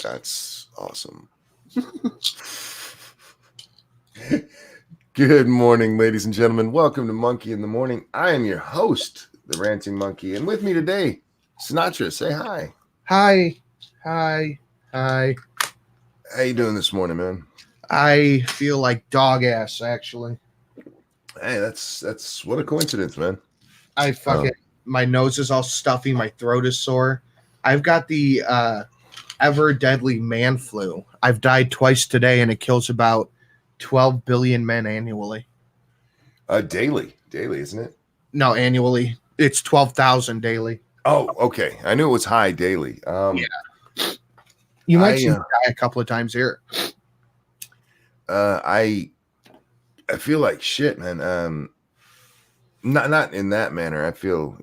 That's awesome. Good morning, ladies and gentlemen. Welcome to Monkey in the Morning. I am your host, the Ranting Monkey, and with me today, Sinatra. Say hi. Hi. How you doing this morning, man? I feel like dog ass, actually. Hey, that's what a coincidence, man. My nose is all stuffy, my throat is sore. I've got the ever deadly man flu. I've died twice today, and it kills about 12 billion men annually. Daily, isn't it? No, annually. It's 12,000 daily. Oh, okay. I knew it was high daily. Yeah. You might see me die a couple of times here. I feel like shit, man. Not in that manner. I feel,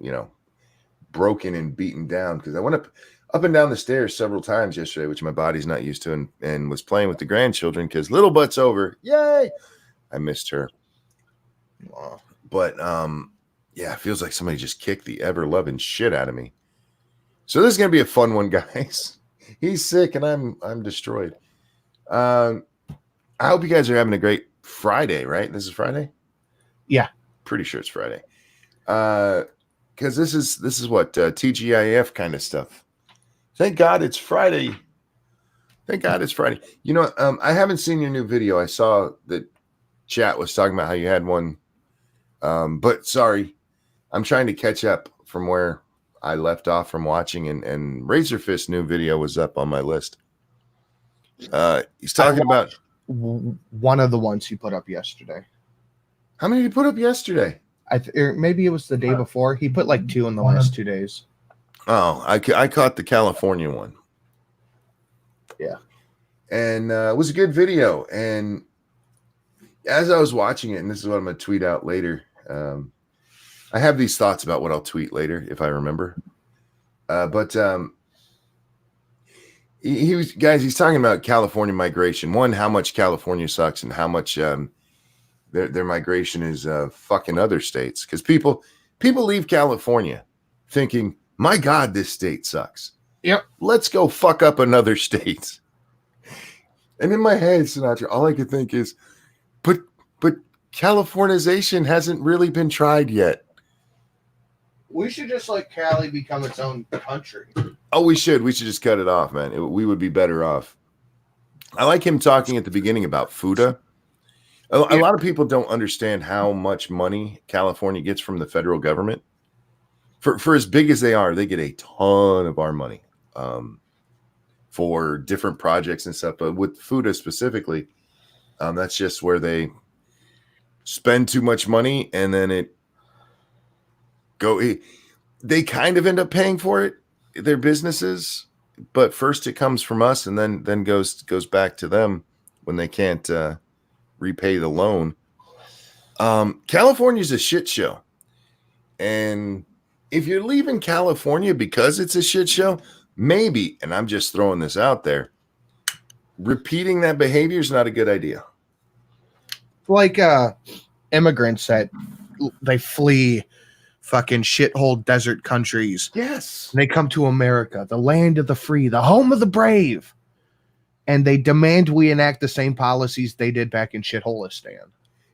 broken and beaten down because I went up and down the stairs several times yesterday, which my body's not used to, and was playing with the grandchildren because little butt's over. Yay! I missed her. But yeah, it feels like somebody just kicked the ever-loving shit out of me. So this is gonna be a fun one, guys. He's sick and I'm destroyed. I hope you guys are having a great Friday, right? This is Friday? Yeah. Pretty sure it's Friday. Because this is what TGIF kind of stuff. Thank God it's Friday. I haven't seen your new video. I saw that chat was talking about how you had one. But sorry, I'm trying to catch up from where I left off from watching, and Razorfist's new video was up on my list. He's talking about one of the ones he put up yesterday. How many did he put up yesterday? Or maybe it was the day before. He put like 2 in the last 2 days. Oh, I caught the California one. Yeah. And it was a good video. And as I was watching it, and this is what I'm going to tweet out later, I have these thoughts about what I'll tweet later if I remember. But he's talking about California migration. One, how much California sucks and how much their migration is fucking other states. Because people leave California thinking, my God, this state sucks. Yep. Let's go fuck up another state. And in my head, Sinatra, all I could think is, but Californization hasn't really been tried yet. We should just let Cali become its own country. Oh, we should. We should just cut it off, man. We would be better off. I like him talking at the beginning about FUTA. A lot of people don't understand how much money California gets from the federal government. For as big as they are, they get a ton of our money for different projects and stuff. But with FUTA specifically, that's just where they spend too much money, and then they kind of end up paying for it, their businesses. But first it comes from us, and then goes back to them when they can't repay the loan. California's a shit show, and if you're leaving California because it's a shit show, maybe, and I'm just throwing this out there, repeating that behavior is not a good idea. Like immigrants that they flee fucking shithole desert countries. Yes. And they come to America, the land of the free, the home of the brave. And they demand we enact the same policies they did back in shitholistan.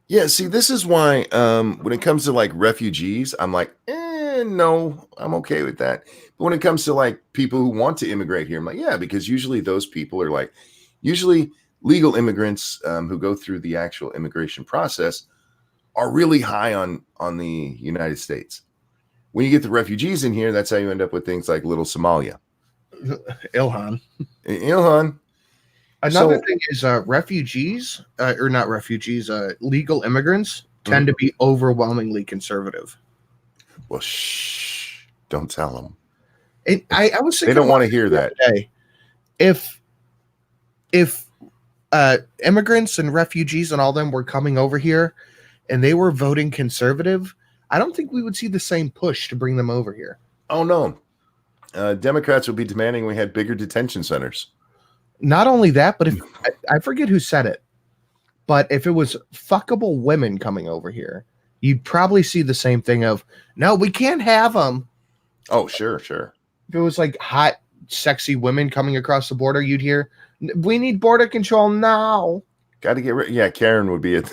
Yeah, see, this is why when it comes to like refugees, I'm like, no, I'm okay with that. But when it comes to like people who want to immigrate here, I'm like, yeah, because usually those people are like, usually legal immigrants who go through the actual immigration process are really high on the United States. When you get the refugees in here, that's how you end up with things like little Somalia. Ilhan. Another thing is refugees, or not refugees, legal immigrants tend to be overwhelmingly conservative. Well, shh, don't tell them. I was thinking they don't want to hear that. If immigrants and refugees and all them were coming over here and they were voting conservative, I don't think we would see the same push to bring them over here. Oh, no. Democrats would be demanding we had bigger detention centers. Not only that, but if I forget who said it, but if it was fuckable women coming over here, you'd probably see the same thing of, no, we can't have them. Oh, sure. If it was like hot sexy women coming across the border, you'd hear, "We need border control now." Got to get rid. Yeah, Karen would be at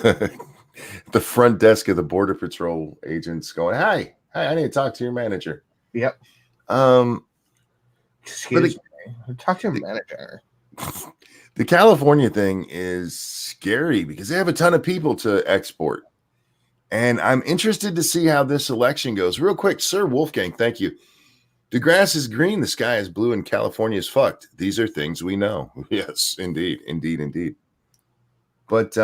the front desk of the Border Patrol agents going, hi, I need to talk to your manager. Yep. Um, Excuse me. Talk to your manager. The California thing is scary because they have a ton of people to export. And I'm interested to see how this election goes. Real quick, Sir Wolfgang, thank you. The grass is green, the sky is blue, and California is fucked. These are things we know. Yes, indeed, indeed, indeed. But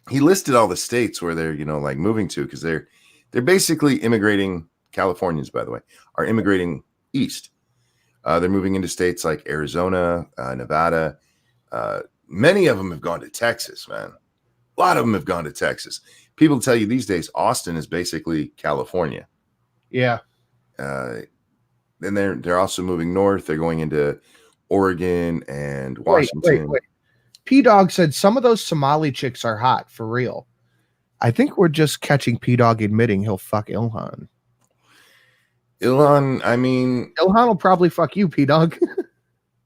he listed all the states where they're, like moving to, because they're basically immigrating. Californians, by the way, are immigrating east. They're moving into states like Arizona, Nevada. Many of them have gone to Texas, man. A lot of them have gone to Texas. People tell you these days, Austin is basically California. Yeah. And they're also moving north. They're going into Oregon and Washington. Wait. P-Dog said some of those Somali chicks are hot, for real. I think we're just catching P-Dog admitting he'll fuck Ilhan. Ilhan will probably fuck you, P-Dog.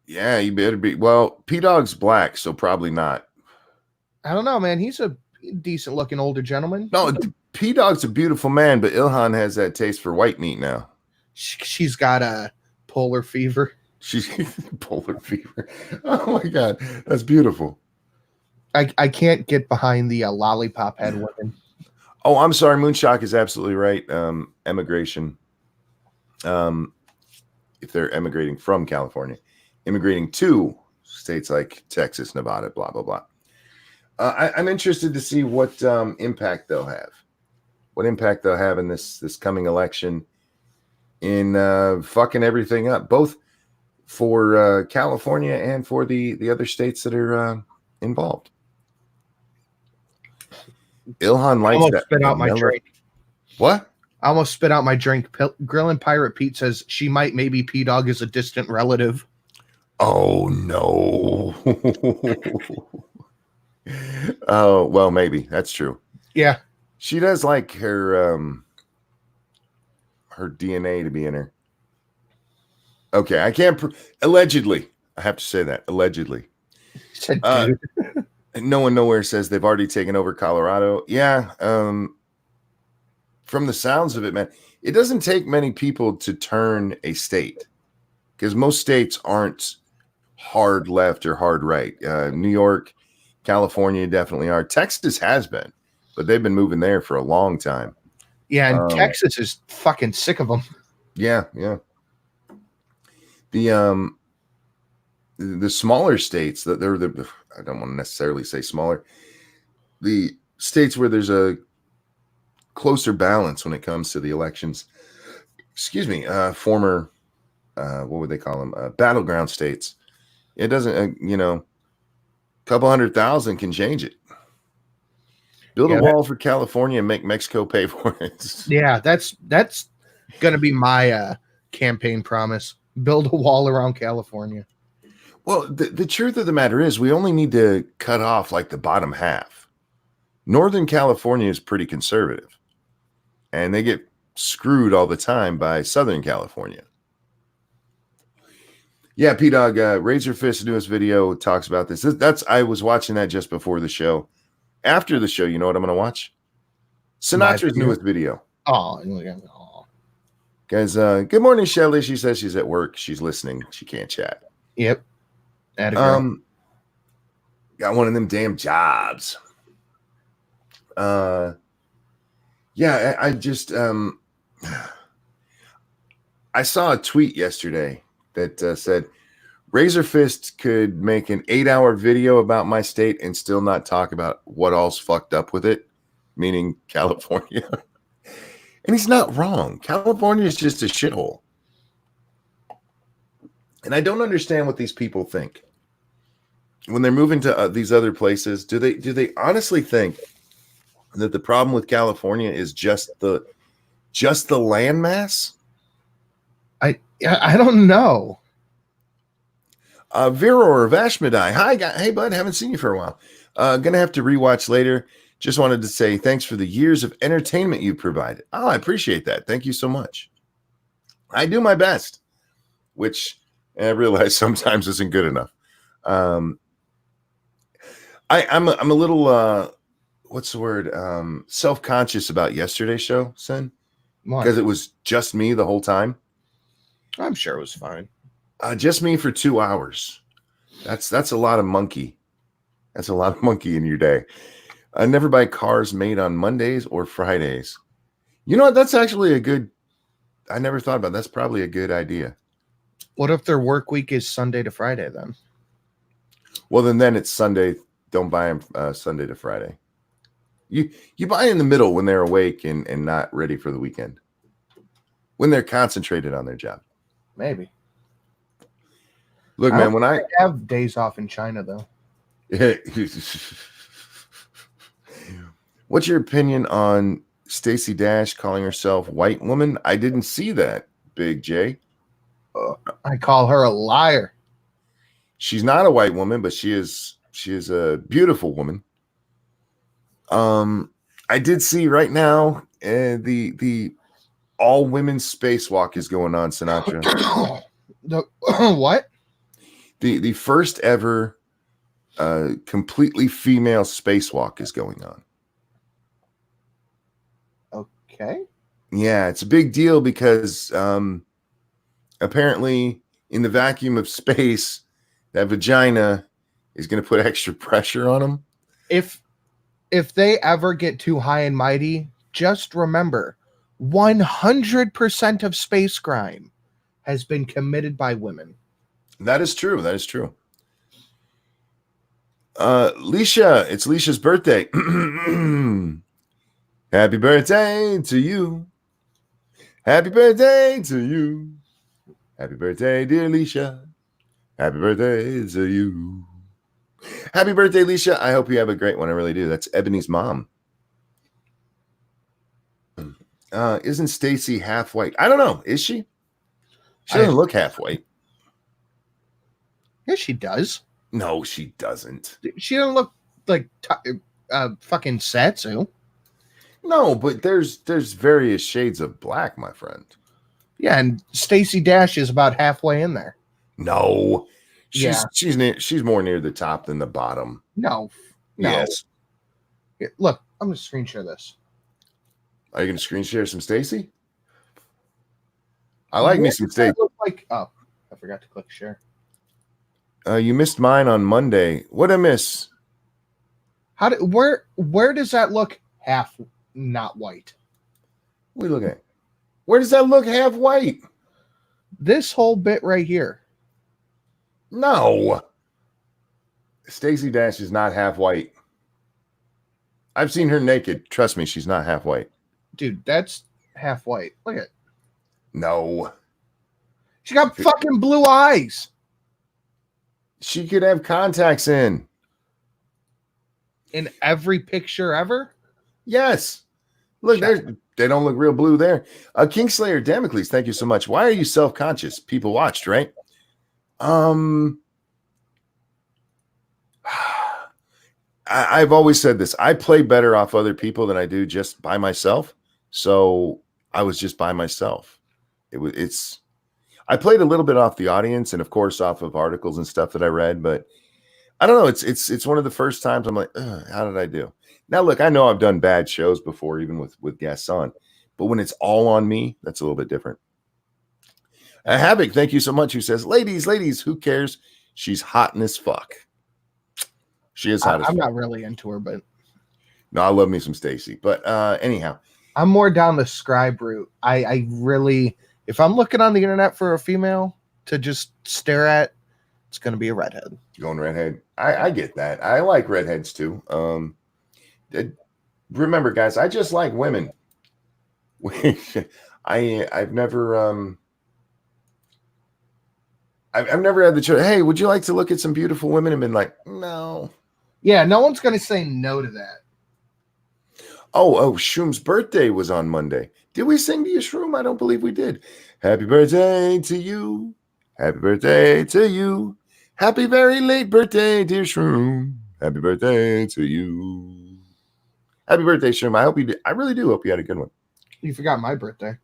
Yeah, you better be. Well, P-Dog's black, so probably not. I don't know, man. He's a decent-looking older gentleman. No, P-Dog's a beautiful man, but Ilhan has that taste for white meat now. She's got a polar fever. She's polar fever. Oh my God, that's beautiful. I can't get behind the lollipop head women. Oh, I'm sorry. Moonshock is absolutely right. Emigration. If they're emigrating from California, immigrating to states like Texas, Nevada, blah blah blah. I'm interested to see what impact they'll have. What impact they'll have in this coming election in fucking everything up, both for California and for the other states that are involved. Ilhan likes that. Spit out my drink. What? I almost spit out my drink. Grillin' Pirate Pete says she might maybe P-Dog is a distant relative. Oh no. Oh well, maybe that's true. Yeah, she does like her DNA to be in her. Okay, I can't. Allegedly, I have to say that allegedly. Said, dude. No one nowhere says they've already taken over Colorado. Yeah, from the sounds of it, man, it doesn't take many people to turn a state because most states aren't hard left or hard right. New York, California definitely are. Texas has been, but they've been moving there for a long time. Yeah, and Texas is fucking sick of them. Yeah. The smaller states that they're I don't want to necessarily say smaller. The states where there's a closer balance when it comes to the elections. Excuse me, former what would they call them? Battleground states. It doesn't, a couple 100,000 can change it. Build a wall for California and make Mexico pay for it. Yeah, that's going to be my campaign promise. Build a wall around California. Well, the truth of the matter is we only need to cut off like the bottom half. Northern California is pretty conservative, and they get screwed all the time by Southern California. Yeah, P-Dog, Razor Fist's newest video talks about this. I was watching that just before the show. After the show, you know what I'm going to watch? Sinatra's newest video. Oh. Guys, good morning, Shelly. She says she's at work. She's listening. She can't chat. Yep. Got one of them damn jobs. I just I saw a tweet yesterday that said Razor Fist could make an 8-hour video about my state and still not talk about what all's fucked up with it, meaning California. And he's not wrong. California is just a shithole. And I don't understand what these people think. When they're moving to these other places, do they honestly think that the problem with California is just the landmass? I don't know. Vero or Vashmedai. Hi, hey bud, haven't seen you for a while. Gonna have to rewatch later. Just wanted to say thanks for the years of entertainment you provided. Oh, I appreciate that. Thank you so much. I do my best, which And I realize sometimes isn't good enough. I'm a little what's the word? Self-conscious about yesterday's show, Sen, because it was just me the whole time. I'm sure it was fine. Just me for 2 hours. That's a lot of monkey. That's a lot of monkey in your day. I never buy cars made on Mondays or Fridays. You know what? That's actually a good. I never thought about. That's probably a good idea. What if their work week is Sunday to Friday then? Well, then it's Sunday. Don't buy them Sunday to Friday. You buy in the middle when they're awake and not ready for the weekend. When they're concentrated on their job. Maybe. Look, man, when I have days off in China though. What's your opinion on Stacey Dash calling herself white woman? I didn't see that, Big J. I call her a liar. She's not a white woman, but she is a beautiful woman. I did see right now the all women's spacewalk is going on, Sinatra. The what? The first ever completely female spacewalk is going on. Okay. Yeah, it's a big deal because apparently in the vacuum of space, that vagina is going to put extra pressure on them. If they ever get too high and mighty, just remember 100% of space crime has been committed by women. That is true. That is true. Leisha, it's Leisha's birthday. Happy birthday to you. Happy birthday to you. Happy birthday, dear Leisha. Happy birthday to you. Happy birthday, Leisha. I hope you have a great one. I really do. That's Ebony's mom. Isn't Stacy half white? I don't know. Is she? She doesn't look half white. Yes, she does. No, she doesn't. She doesn't look like fucking Satsu. No, but there's various shades of black, my friend. Yeah, and Stacey Dash is about halfway in there. No, she's she's more near the top than the bottom. No. Yes. Here, look, I'm gonna screen share this. Are you gonna screen share some Stacy? I like me some Stacy. I forgot to click share. You missed mine on Monday. What'd I miss? Where does that look half not white? What are you looking at? Where does that look half white? This whole bit right here. No. Stacey Dash is not half white. I've seen her naked. Trust me, she's not half white. Dude, that's half white. Look at it. No. She got fucking blue eyes. She could have contacts in. In every picture ever? Yes. Look, they don't look real blue there. Kingslayer Damocles, thank you so much. Why are you self-conscious? People watched, right? I've always said this. I play better off other people than I do just by myself. So I was just by myself. I played a little bit off the audience and of course off of articles and stuff that I read, but I don't know. It's one of the first times I'm like, how did I do? Now, look, I know I've done bad shows before, even with guests on, but when it's all on me, that's a little bit different. Havoc, thank you so much. Who says, ladies, who cares? She's hot as fuck. She is hot as fuck. I'm not really into her, but no, I love me some Stacy. But anyhow, I'm more down the Scribe route. I really, if I'm looking on the internet for a female to just stare at, it's going to be a redhead. Going redhead. I get that. I like redheads too. Remember, guys, I just like women. I've never I've never had the choice. Hey, would you like to look at some beautiful women? And been like, no. Yeah, no one's going to say no to that. Oh, Shroom's birthday was on Monday. Did we sing to you, Shroom? I don't believe we did. Happy birthday to you. Happy birthday to you. Happy very late birthday, dear Shroom. Happy birthday to you. Happy birthday, Shroom. I hope you did. I really do hope you had a good one. You forgot my birthday.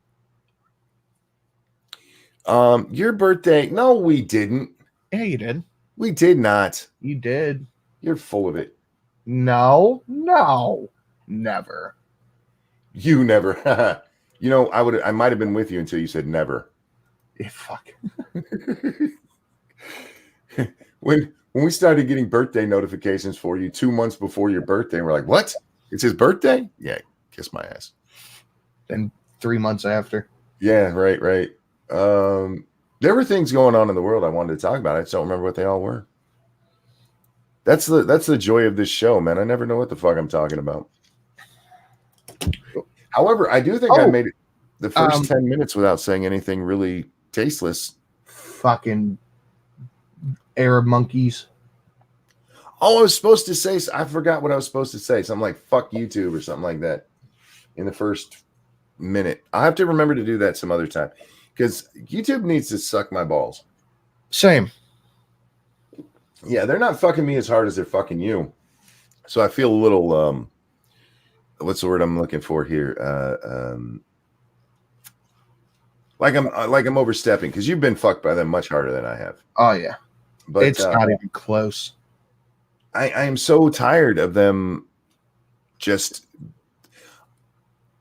Your birthday? No, we didn't. Yeah, you did. We did not. You did. You're full of it. No, never. You never. I might have been with you until you said never. Fuck. when we started getting birthday notifications for you 2 months before your birthday, we're like, what? It's his birthday? Yeah, kiss my ass. And 3 months after. Yeah, right. There were things going on in the world I wanted to talk about. I just don't remember what they all were. That's the joy of this show, man. I never know what the fuck I'm talking about. However, I do think I made it the first 10 minutes without saying anything really tasteless. Fucking Arab monkeys. Oh, I was supposed to say, I forgot what I was supposed to say. Something like fuck YouTube or something like that in the first minute. I'll have to remember to do that some other time because YouTube needs to suck my balls. Same. Yeah, they're not fucking me as hard as they're fucking you. So I feel a little, what's the word I'm looking for here? Like I'm overstepping because you've been fucked by them much harder than I have. Oh yeah. But it's not even close. I am so tired of them. Just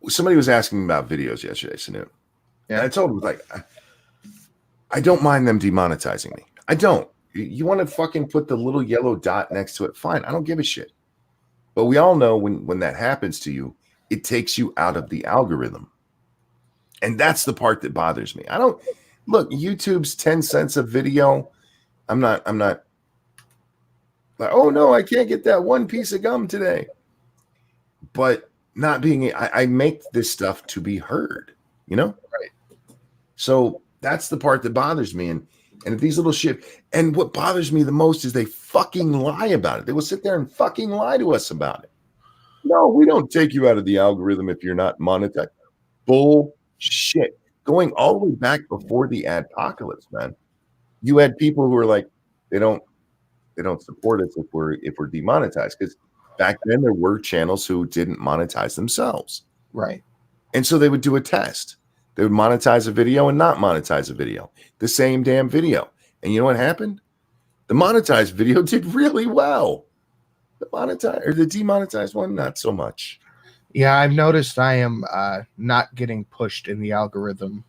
somebody was asking me about videos yesterday, Sanu. Yeah. And I told him like, I don't mind them demonetizing me. I don't. You want to fucking put the little yellow dot next to it? Fine. I don't give a shit. But we all know when that happens to you, it takes you out of the algorithm. And that's the part that bothers me. I don't look, YouTube's 10 cents a video. I'm not like, oh no, I can't get that one piece of gum today. But not being, I make this stuff to be heard, you know? Right. So that's the part that bothers me. And if these little shit, and what bothers me the most is they fucking lie about it. They will sit there and fucking lie to us about it. No, we don't take you out of the algorithm if you're not monetized. Bullshit. Going all the way back before the adpocalypse, man. You had people who were like, they don't support us if we're demonetized. Because back then there were channels who didn't monetize themselves. Right. And so they would do a test. They would monetize a video and not monetize a video. The same damn video. And you know what happened? The monetized video did really well. The demonetized one, not so much. Yeah, I've noticed I am not getting pushed in the algorithm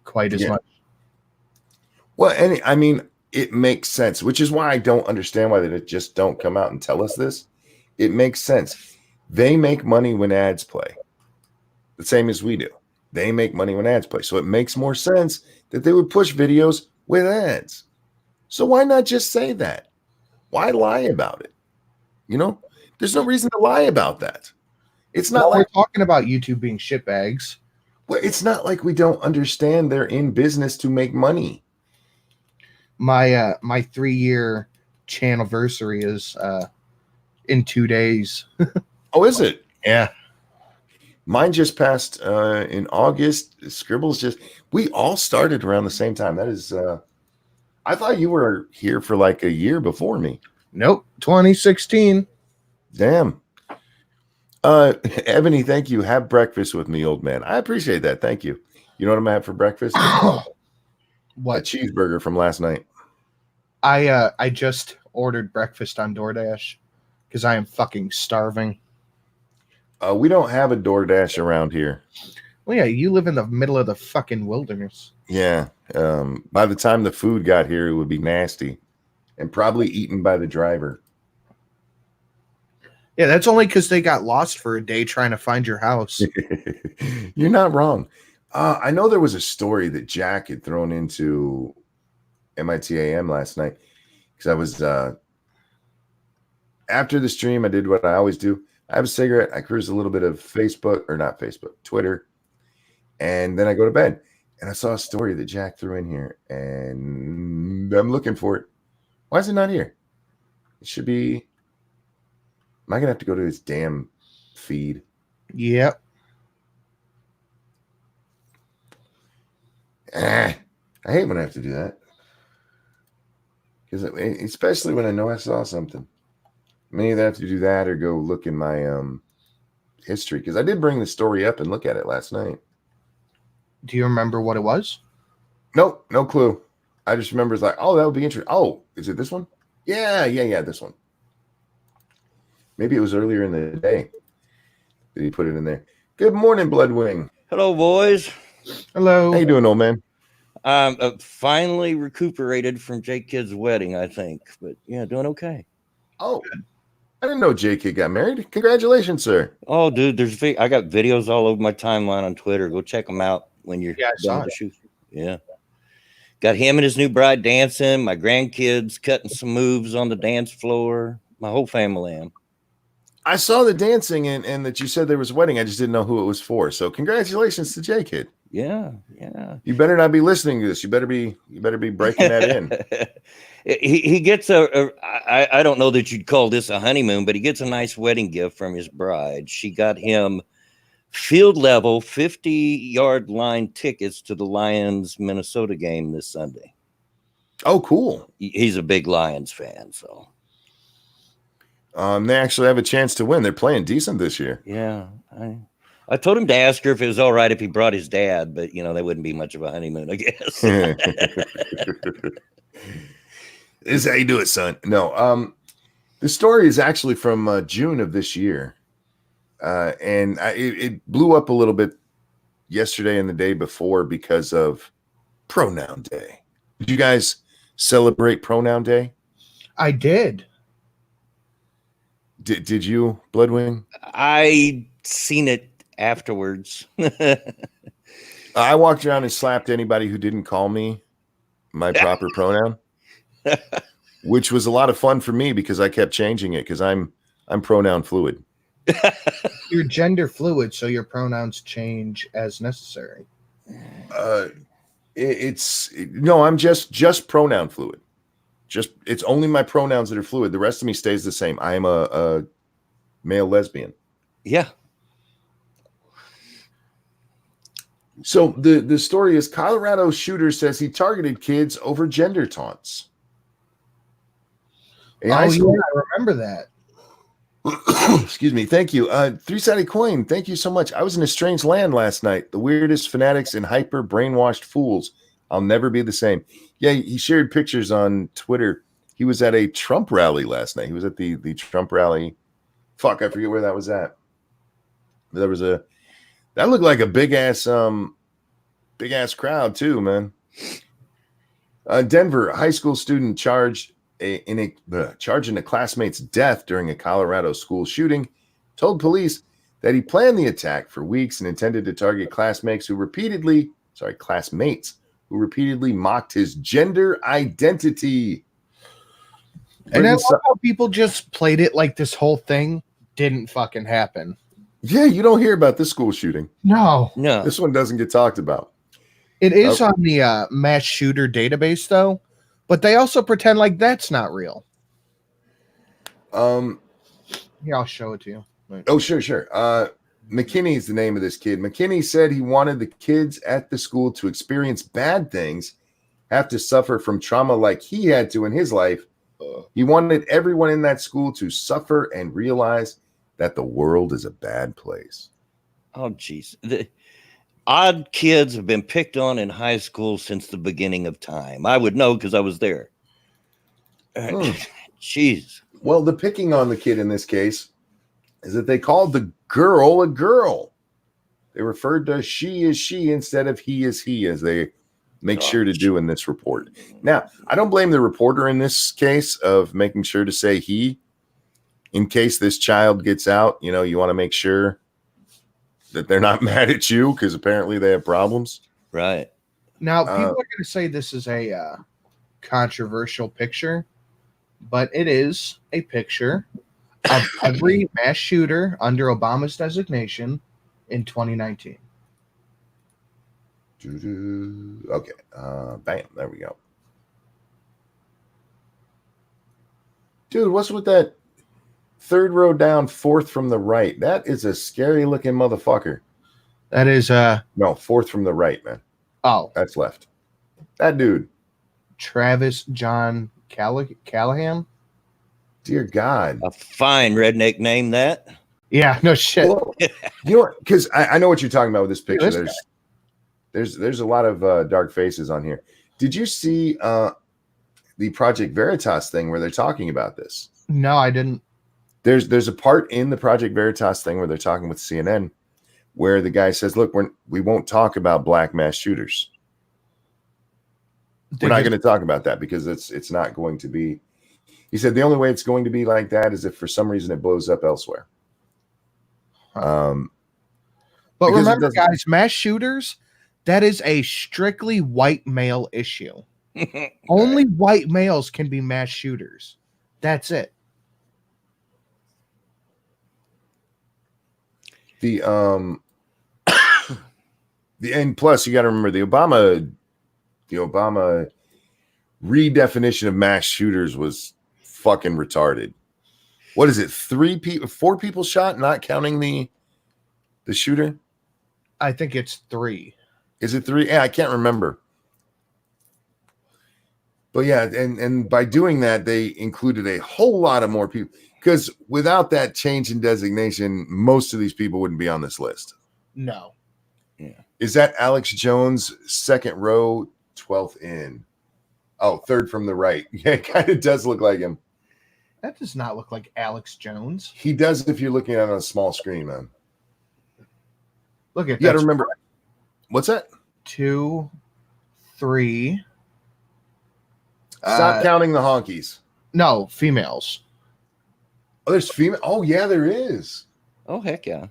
quite as much. Well, and I mean, it makes sense, which is why I don't understand why they just don't come out and tell us this. It makes sense. They make money when ads play, the same as we do. They make money when ads play. So it makes more sense that they would push videos with ads. So why not just say that? Why lie about it? You know, there's no reason to lie about that. It's not like we're talking about YouTube being shitbags. Well, it's not like we don't understand they're in business to make money. My 3-year channelversary is in 2 days. Oh, is it? Yeah. Mine just passed in August. Scribble's we all started around the same time. That is, I thought you were here for like a year before me. Nope, 2016. Damn. Ebony, thank you. Have breakfast with me, old man. I appreciate that. Thank you. You know what I'm gonna have for breakfast? What? A cheeseburger from last night. I just ordered breakfast on DoorDash because I am fucking starving. We don't have a DoorDash around here. Well, yeah, you live in the middle of the fucking wilderness. Yeah. By the time the food got here, it would be nasty and probably eaten by the driver. Yeah, that's only because they got lost for a day trying to find your house. You're not wrong. I know there was a story that Jack had thrown into MITAM last night because I was after the stream. I did what I always do. I have a cigarette. I cruise a little bit of Twitter, and then I go to bed. And I saw a story that Jack threw in here, and I'm looking for it. Why is it not here? It should be. Am I gonna have to go to his damn feed? Yep. I hate when I have to do that. Because especially when I know I saw something. I may either have to do that or go look in my history. Because I did bring the story up and look at it last night. Do you remember what it was? Nope, no clue. I just remember it's like, oh, that would be interesting. Oh, is it this one? Yeah, this one. Maybe it was earlier in the day that he put it in there. Good morning, Bloodwing. Hello, boys. Hello. How you doing, old man? Finally recuperated from Jake Kid's wedding, I think. But yeah, doing okay. Oh, I didn't know J.K. got married. Congratulations, sir. Oh, dude, I got videos all over my timeline on Twitter. Go check them out when you're Yeah, I done saw with the it. shoot. Yeah. Got him and his new bride dancing. My grandkids cutting some moves on the dance floor. My whole family am. I saw the dancing and that you said there was a wedding. I just didn't know who it was for. So congratulations to J-Kid. Yeah. You better not be listening to this. You better be breaking that in. He gets I don't know that you'd call this a honeymoon, but he gets a nice wedding gift from his bride. She got him field level 50-yard line tickets to the Lions Minnesota game this Sunday. Oh, cool. He's a big Lions fan, so they actually have a chance to win. They're playing decent this year. yeah. I told him to ask her if it was all right if he brought his dad, but that wouldn't be much of a honeymoon, I guess. This is how you do it, son. No, the story is actually from June of this year, and it blew up a little bit yesterday and the day before because of Pronoun Day. Did you guys celebrate Pronoun Day? I did. Did you, Bloodwing? I seen it afterwards. I walked around and slapped anybody who didn't call me my proper pronoun, which was a lot of fun for me because I kept changing it because I'm pronoun fluid. You're gender fluid, so your pronouns change as necessary. No, I'm just pronoun fluid. It's only my pronouns that are fluid. The rest of me stays the same. I am a male lesbian. Yeah. So the story is Colorado shooter says he targeted kids over gender taunts. I remember that. Excuse me. Thank you. Three-sided coin. Thank you so much. I was in a strange land last night. The weirdest fanatics and hyper brainwashed fools. I'll never be the same. Yeah, he shared pictures on Twitter. He was at a Trump rally last night. He was at the Trump rally. Fuck, I forget where that was at. There was that looked like a big ass crowd too, man. Denver, a high school student charged in a classmate's death during a Colorado school shooting, told police that he planned the attack for weeks and intended to target classmates who repeatedly mocked his gender identity. And I love how people just played it like this whole thing didn't fucking happen. Yeah, you don't hear about this school shooting. No. This one doesn't get talked about. It is on the mass shooter database, though, but they also pretend like that's not real. Here, I'll show it to you. Oh, sure. McKinney is the name of this kid. McKinney said he wanted the kids at the school to experience bad things, have to suffer from trauma like he had to in his life. He wanted everyone in that school to suffer and realize that the world is a bad place. Oh, jeez. The odd kids have been picked on in high school since the beginning of time. I would know because I was there. Jeez. Well, the picking on the kid in this case is that they called the girl a girl. They referred to she is she instead of he is he, as they make sure to do in this report. Now, I don't blame the reporter in this case of making sure to say he. In case this child gets out, you want to make sure that they're not mad at you because apparently they have problems. Right. Now, people are going to say this is a controversial picture, but it is a picture of every mass shooter under Obama's designation in 2019. Okay. Bam. There we go. Dude, what's with that? Third row down, fourth from the right. That is a scary looking motherfucker. That is no, fourth from the right, man. Oh, that's left. That dude, Travis John Callahan. Dear God, a fine redneck name. That. Yeah, no shit. Well, because I know what you're talking about with this picture. There's a lot of dark faces on here. Did you see the Project Veritas thing where they're talking about this? No, I didn't. There's a part in the Project Veritas thing where they're talking with CNN where the guy says, "Look, we won't talk about black mass shooters. We're not going to talk about that because it's not going to be." He said the only way it's going to be like that is if for some reason it blows up elsewhere. But remember, guys, mass shooters, that is a strictly white male issue. Only white males can be mass shooters. That's it. And plus you got to remember the Obama redefinition of mass shooters was fucking retarded. What is it? 4 people shot, not counting the shooter? I think it's 3. Is it 3? Yeah, I can't remember. But yeah, and by doing that, they included a whole lot of more people. Because without that change in designation, most of these people wouldn't be on this list. No. Yeah. Is that Alex Jones, second row, 12th in? Oh, third from the right. Yeah, it kind of does look like him. That does not look like Alex Jones. He does if you're looking at it on a small screen, man. Look at that. You got to remember. What's that? 2, 3. Stop counting the honkies. No, females. Oh, there's female. Oh, yeah, there is. Oh, heck yeah.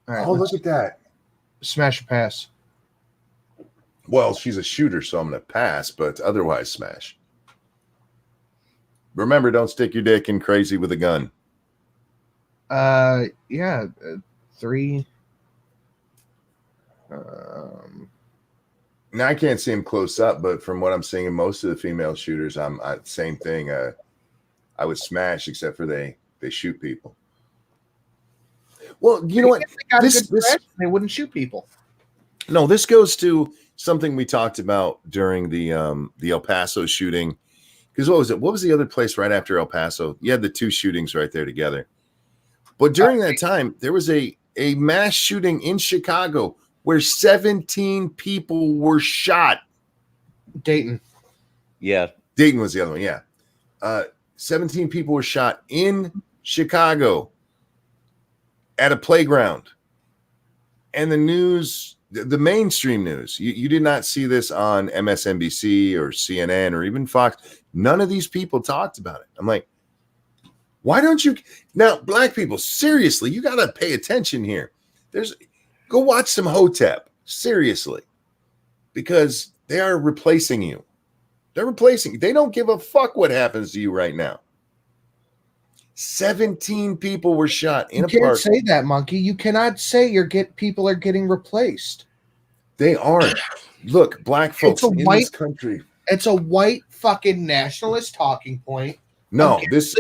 All right, Oh, look at that. Smash or pass. Well, she's a shooter, so I'm going to pass, but otherwise smash. Remember, don't stick your dick in crazy with a gun. Yeah, 3. Now, I can't see him close up, but from what I'm seeing in most of the female shooters, same thing. I would smash, except for they shoot people. Well, you know what? They wouldn't shoot people. No, this goes to something we talked about during the El Paso shooting. Because what was it? What was the other place right after El Paso? You had the 2 shootings right there together. But during that time, there was a mass shooting in Chicago where 17 people were shot. Dayton. Yeah. Dayton was the other one, yeah. 17 people were shot in Chicago at a playground. And the news, the mainstream news, you did not see this on MSNBC or CNN or even Fox. None of these people talked about it. I'm like, why don't you? Now, black people, seriously, you got to pay attention here. Go watch some Hotep, seriously, because they are replacing you. They're replacing you. They don't give a fuck what happens to you right now. 17 people were shot in a park. You can't say that, Monkey. You cannot say people are getting replaced. They aren't. Look, black folks in this country. It's a white fucking nationalist talking point. No, this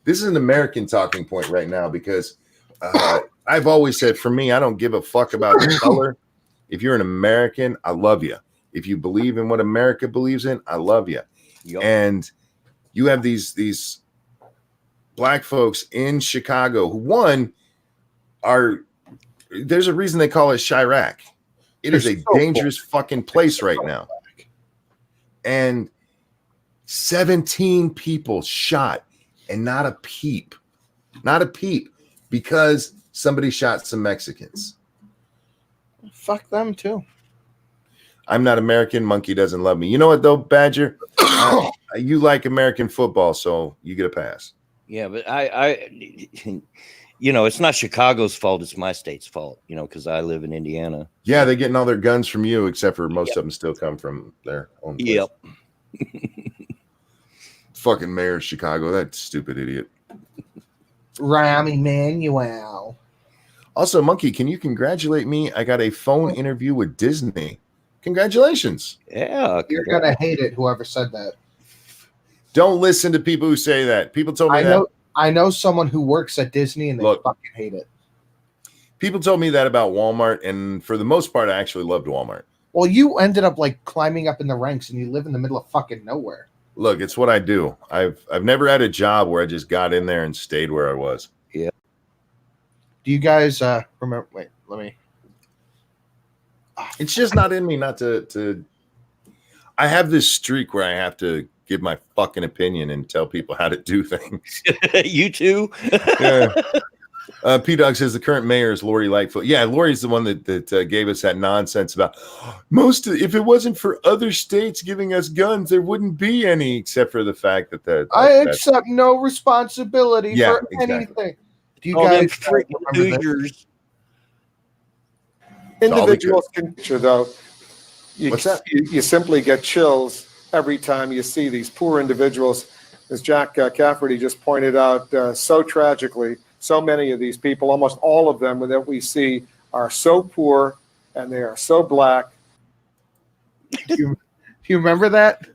is an American talking point right now because I've always said, for me, I don't give a fuck about the color. If you're an American, I love you. If you believe in what America believes in, I love you. Yep. And you have these black folks in Chicago who, there's a reason they call it Chirac. It is a dangerous fucking place right now. And 17 people shot and not a peep, because somebody shot some Mexicans. Fuck them too. I'm not American. Monkey doesn't love me. You know what though, Badger? You like American football, so you get a pass. Yeah, but I it's not Chicago's fault. It's my state's fault, because I live in Indiana. Yeah, they're getting all their guns from you, except for most of them still come from their own place. Yep. Fucking mayor of Chicago, that stupid idiot. Rahm Emanuel. Also, Monkey, can you congratulate me? I got a phone interview with Disney. Congratulations. Yeah. You're going to hate it, whoever said that. Don't listen to people who say that. People told me that. I know someone who works at Disney and they fucking hate it. People told me that about Walmart, and for the most part, I actually loved Walmart. Well, you ended up climbing up in the ranks and you live in the middle of fucking nowhere. Look, it's what I do. I've never had a job where I just got in there and stayed where I was. Yeah. Do you guys remember? Wait, let me. It's just not in me not to. I have this streak where I have to give my fucking opinion and tell people how to do things. You too? Yeah. P-Dog says the current mayor is Lori Lightfoot. Yeah, Lori's the one that gave us that nonsense about if it wasn't for other states giving us guns, there wouldn't be any, except for the fact that I accept no responsibility for anything. Do you guys remember Hoosiers? Individuals can picture, though. What's that? You simply get chills every time you see these poor individuals, as Jack Cafferty just pointed out so tragically. So many of these people, almost all of them that we see, are so poor and they are so black. Do you remember that?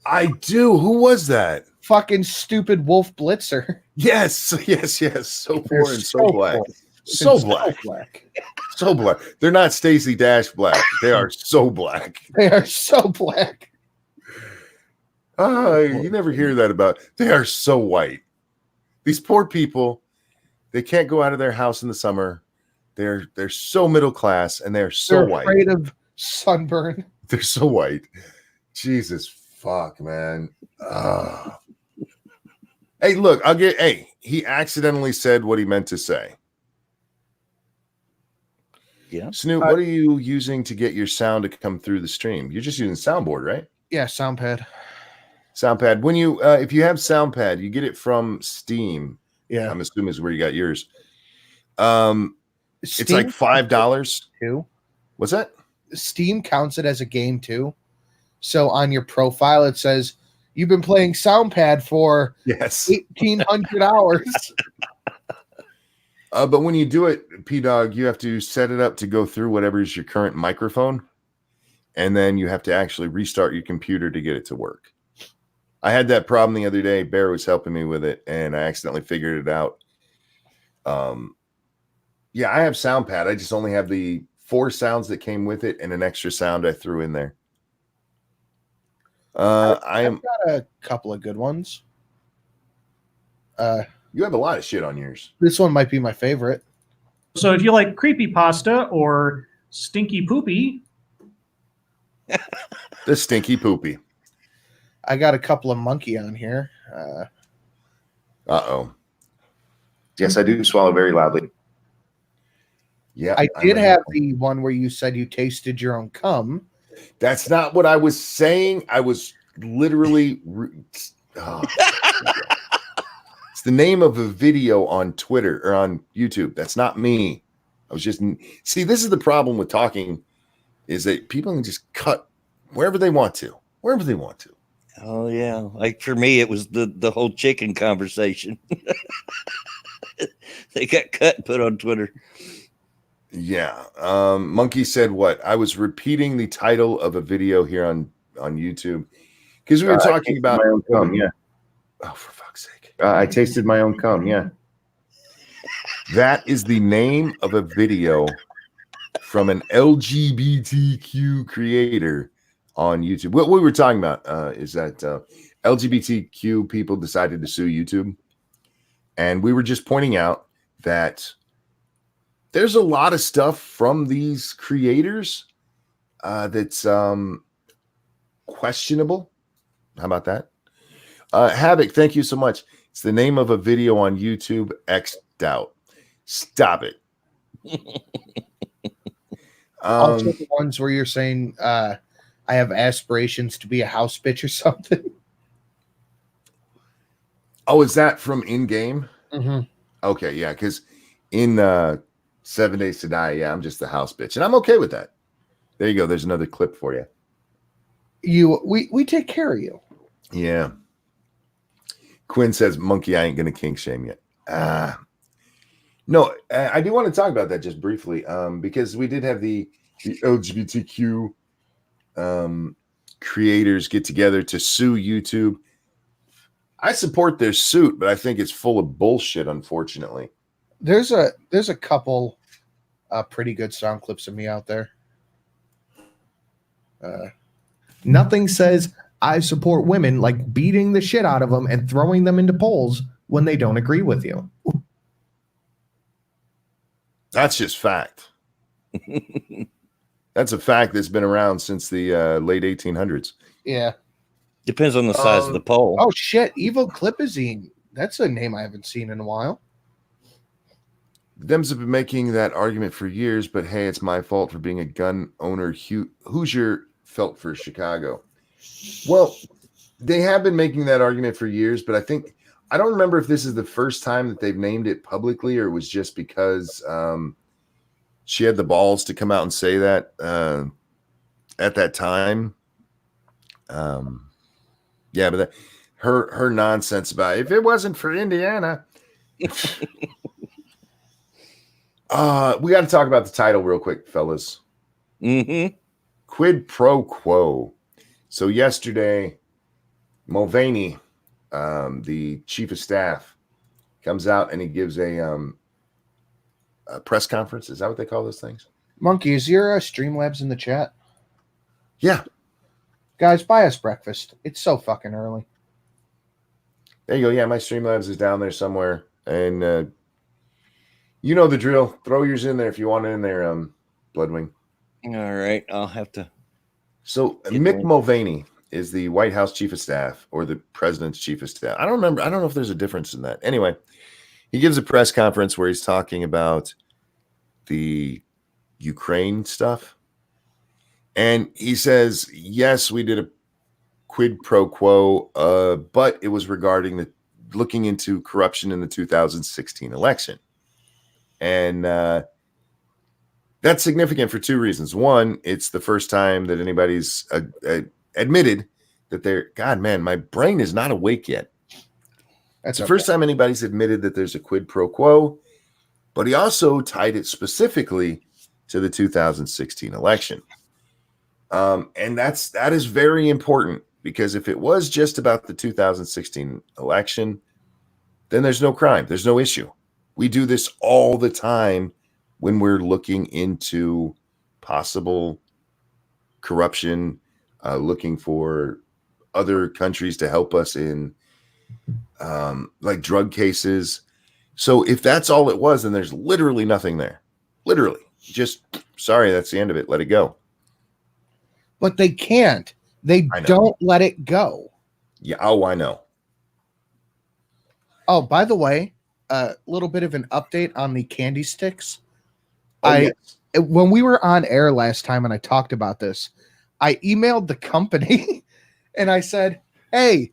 I do. Who was that? Fucking stupid Wolf Blitzer. Yes. So poor and so black. Poor. So black. So black. They're not Stacey Dash black. They are so black. They are so black. You never hear that about. They are so white. These poor people, they can't go out of their house in the summer. They're so middle class and they're white. Afraid of sunburn. They're so white. Jesus fuck, man. Hey, look, he accidentally said what he meant to say. Yeah. Snoop, what are you using to get your sound to come through the stream? You're just using soundboard, right? Yeah, Soundpad. Soundpad. When you if you have Soundpad, you get it from Steam. Yeah. I'm assuming is where you got yours. It's like $5 too. What's that? Steam counts it as a game too. So on your profile it says you've been playing Soundpad for 1,800 hours. But when you do it, P-Dog, you have to set it up to go through whatever is your current microphone. And then you have to actually restart your computer to get it to work. I had that problem the other day. Bear was helping me with it, and I accidentally figured it out. Yeah, I have Soundpad. I just only have the 4 sounds that came with it and an extra sound I threw in there. I've got a couple of good ones. You have a lot of shit on yours. This one might be my favorite. So if you like creepypasta or stinky poopy, The stinky poopy. I got a couple of monkey on here. Yes, I do swallow very loudly. Yeah, I did have the one where you said you tasted your own cum. That's not what I was saying. I was literally. It's the name of a video on Twitter or on YouTube. That's not me. I was just this is the problem with talking, is that people can just cut wherever they want to. Oh yeah, like for me, it was the whole chicken conversation. They got cut and put on Twitter. Yeah. Monkey said what? I was repeating the title of a video here on YouTube because we were talking about my own cum. Yeah. Oh, for fuck's sake! I tasted my own cum. Yeah. That is the name of a video from an LGBTQ creator on YouTube. What we were talking about is that LGBTQ people decided to sue YouTube. And we were just pointing out that there's a lot of stuff from these creators that's questionable. How about that? Havoc, thank you so much. It's the name of a video on YouTube, X'd out. Stop it. Also the ones where you're saying I have aspirations to be a house bitch or something. Oh, is that from in-game? Mm-hmm. Okay, yeah, because in 7 Days to Die, yeah, I'm just the house bitch. And I'm okay with that. There you go. There's another clip for you. We take care of you. Yeah. Quinn says, Monkey, I ain't going to kink shame yet. No, I do want to talk about that just briefly because we did have the LGBTQ creators get together to sue YouTube. I support their suit, but I think it's full of bullshit, unfortunately. There's a couple pretty good sound clips of me out there. Nothing says I support women like beating the shit out of them and throwing them into polls when they don't agree with you. That's just fact. That's a fact that's been around since the late 1800s. Yeah. Depends on the size of the pole. Oh shit, Evil Clipazine. That's a name I haven't seen in a while. Dems have been making that argument for years, but hey, it's my fault for being a gun owner. Hoosier felt for Chicago. Well, they have been making that argument for years, but I don't remember if this is the first time that they've named it publicly, or it was just because she had the balls to come out and say that at that time. Yeah, but her nonsense about if it wasn't for Indiana. We got to talk about the title real quick, fellas. Mm-hmm. Quid pro quo. So yesterday, Mulvaney, the chief of staff, comes out and he gives a press conference. Is that what they call those things? Monkey, is your Streamlabs in the chat? Yeah. Guys, buy us breakfast. It's so fucking early. There you go. Yeah, my Streamlabs is down there somewhere. And you know the drill. Throw yours in there if you want it in there, Bloodwing. All right. I'll have to. So Mick Mulvaney is the White House chief of staff or the president's chief of staff. I don't remember. I don't know if there's a difference in that. Anyway, he gives a press conference where he's talking about the Ukraine stuff. And he says, yes, we did a quid pro quo, but it was regarding looking into corruption in the 2016 election. And that's significant for two reasons. One, it's the first time that anybody's admitted that God, man, my brain is not awake yet. That's the first time anybody's admitted that there's a quid pro quo, but he also tied it specifically to the 2016 election. And that is very important, because if it was just about the 2016 election, then there's no crime. There's no issue. We do this all the time when we're looking into possible corruption, looking for other countries to help us in like drug cases. So if that's all it was, then there's literally nothing there. Literally. Just, sorry, that's the end of it. Let it go. But they can't. They don't let it go. Yeah. Oh, I know. Oh, by the way, a little bit of an update on the candy sticks. Yes. When we were on air last time and I talked about this, I emailed the company and I said, hey,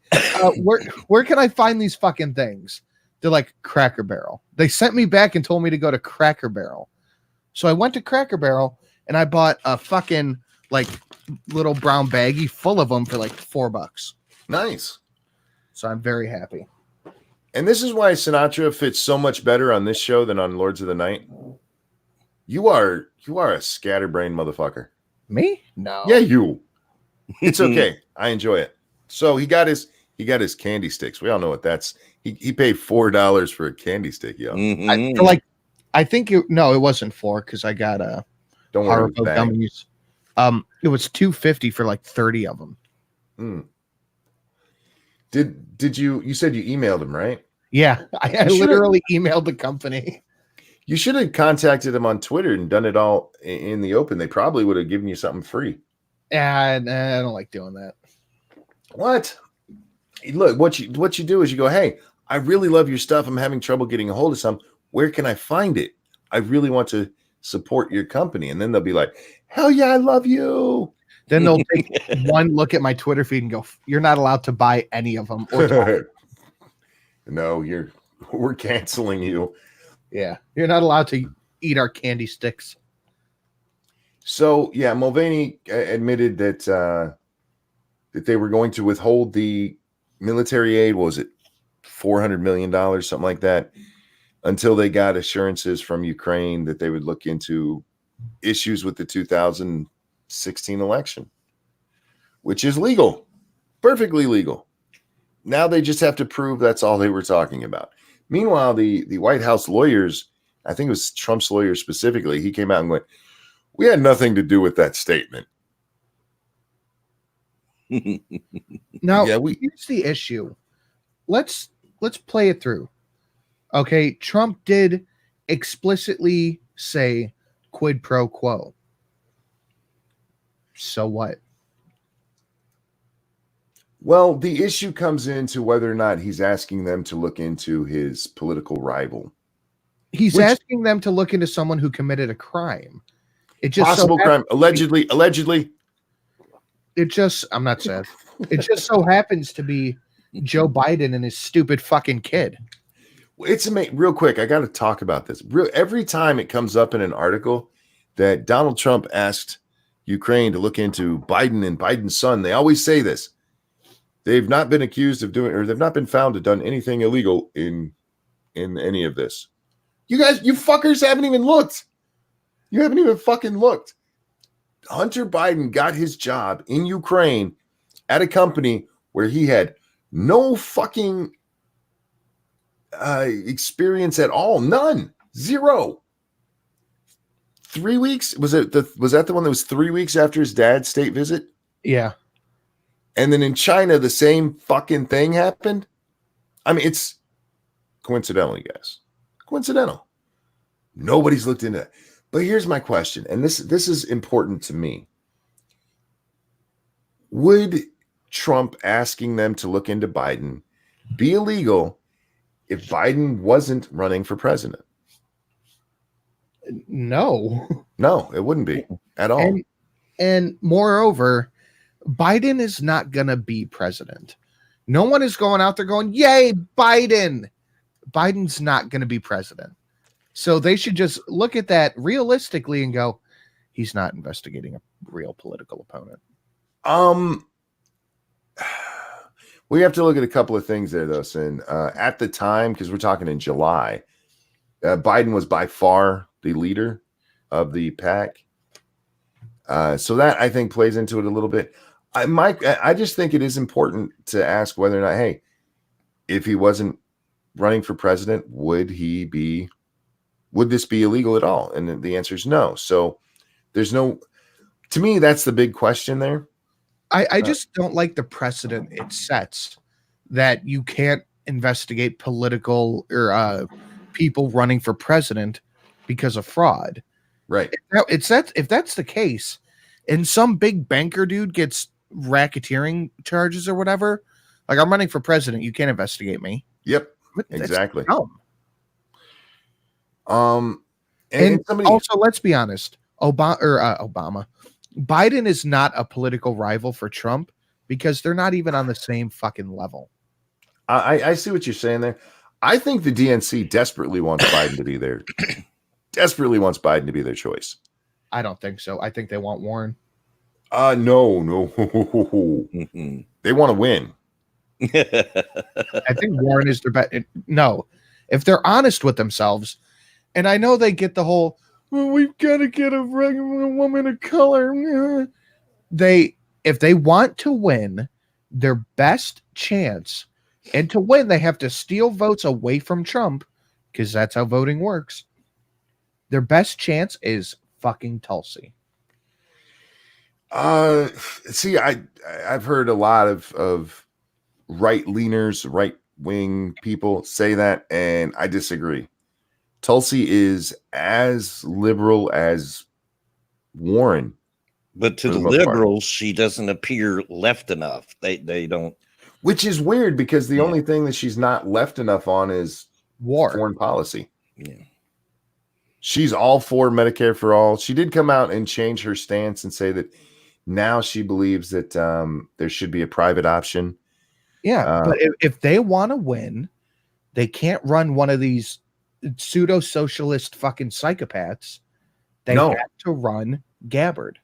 where can I find these fucking things? They're like, Cracker Barrel. They sent me back and told me to go to Cracker Barrel. So I went to Cracker Barrel and I bought a fucking like little brown baggie full of them for like $4. Nice. So I'm very happy. And this is why Sinatra fits so much better on this show than on Lords of the Night. You are a scatterbrained motherfucker. Me? No. Yeah, you. It's okay. I enjoy it. So he got his candy sticks. We all know what that's. He paid $4 for a candy stick, yo. Mm-hmm. I think it wasn't 4 because I got a Don't worry. Haribo gummies. It was $2.50 for like 30 of them. Mm. Did you said you emailed him, right? Yeah, I literally emailed the company. You should have contacted them on Twitter and done it all in the open. They probably would have given you something free. And I don't like doing that. What? Look, what you do is you go, hey, I really love your stuff. I'm having trouble getting a hold of some. Where can I find it? I really want to support your company. And then they'll be like, hell yeah, I love you. Then they'll take one look at my Twitter feed and go, you're not allowed to buy any of them. Or No, we're canceling you. Yeah, you're not allowed to eat our candy sticks. So yeah, Mulvaney admitted that they were going to withhold the military aid. What was it, $400 million, something like that, until they got assurances from Ukraine that they would look into issues with the 2016 election, which is legal, perfectly legal. Now they just have to prove that's all they were talking about. Meanwhile, the White House lawyers, I think it was Trump's lawyer specifically, he came out and went, we had nothing to do with that statement. Now, here's the issue. Let's play it through. Okay, Trump did explicitly say quid pro quo. So what? Well, the issue comes into whether or not he's asking them to look into his political rival. He's Which- asking them to look into someone who committed a crime. It just Possible so crime. Allegedly. it just I'm not saying it just so happens to be Joe Biden and his stupid fucking kid. It's amazing. Real quick, I got to talk about this. Every time it comes up in an article that Donald Trump asked Ukraine to look into Biden and Biden's son, they always say this. They've not been accused of doing, or they've not been found to have done anything illegal in any of this. You guys, you fuckers haven't even looked. You haven't even fucking looked. Hunter Biden got his job in Ukraine at a company where he had no fucking experience at all. None. Zero. 3 weeks? Was that the one that was 3 weeks after his dad's state visit? Yeah. And then in China, the same fucking thing happened. I mean, it's coincidental, you guys. Coincidental. Nobody's looked into it. But here's my question, and this is important to me. Would Trump asking them to look into Biden be illegal if Biden wasn't running for president? No. No, it wouldn't be at all. And moreover, Biden is not going to be president. No one is going out there going, yay, Biden. Biden's not going to be president. So they should just look at that realistically and go, he's not investigating a real political opponent. We have to look at a couple of things there, though, Sin. At the time, because we're talking in July, Biden was by far the leader of the pack. So that, I think, plays into it a little bit. I just think it is important to ask whether or not, hey, if he wasn't running for president, would this be illegal at all? And the answer is no. So there's no, to me, that's the big question there. I just don't like the precedent it sets that you can't investigate political or people running for president because of fraud. Right. If that's the case, and some big banker dude gets racketeering charges or whatever, like I'm running for president, you can't investigate me. Yep. That's Exactly. dumb. And somebody also, let's be honest, Obama, Biden is not a political rival for Trump because they're not even on the same fucking level. I see what you're saying there. I think the DNC desperately wants Biden to be there. Desperately wants Biden to be their choice. I don't think so. I think they want Warren. No. They want to win. I think Warren is their best. No, if they're honest with themselves, and I know they get the whole, well, we've got to get a regular woman of color. If they want to win, their best chance, and to win, they have to steal votes away from Trump because that's how voting works. Their best chance is fucking Tulsi. See, I've heard a lot of right-leaners, right-wing people say that, and I disagree. Tulsi is as liberal as Warren. But to For the the most part. liberals, she doesn't appear left enough. They don't. Which is weird because the only thing that she's not left enough on is War. foreign policy. Yeah. She's all for Medicare for all. She did come out and change her stance and say that now she believes that there should be a private option. Yeah, but if they want to win, they can't run one of these pseudo-socialist fucking psychopaths. They have to run Gabbard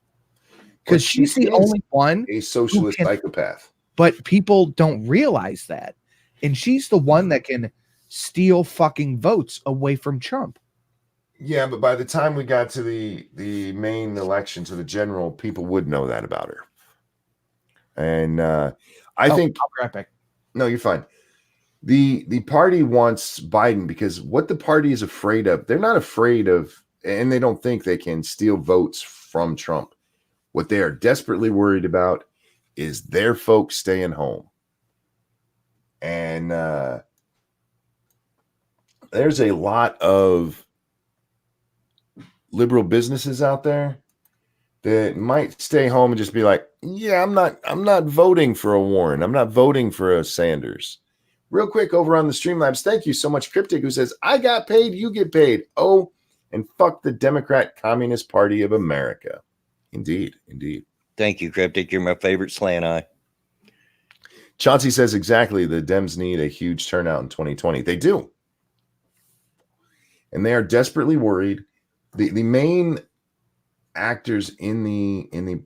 because she's the only one a socialist psychopath. But people don't realize that, and she's the one that can steal fucking votes away from Trump. Yeah, but by the time we got to the main election, to the general, people would know that about her. And I think I'll be right back. No, you're fine. The party wants Biden because what the party is afraid of, they're not afraid of, and they don't think they can steal votes from Trump. What they are desperately worried about is their folks staying home. And there's a lot of liberal businesses out there that might stay home and just be like, yeah, I'm not voting for a Warren. I'm not voting for a Sanders. Real quick over on the Streamlabs, thank you so much, Cryptic, who says, I got paid, you get paid. Oh, and fuck the Democrat Communist Party of America. Indeed, indeed. Thank you, Cryptic. You're my favorite slant eye. Chauncey says exactly, the Dems need a huge turnout in 2020. They do. And they are desperately worried. The main actors in the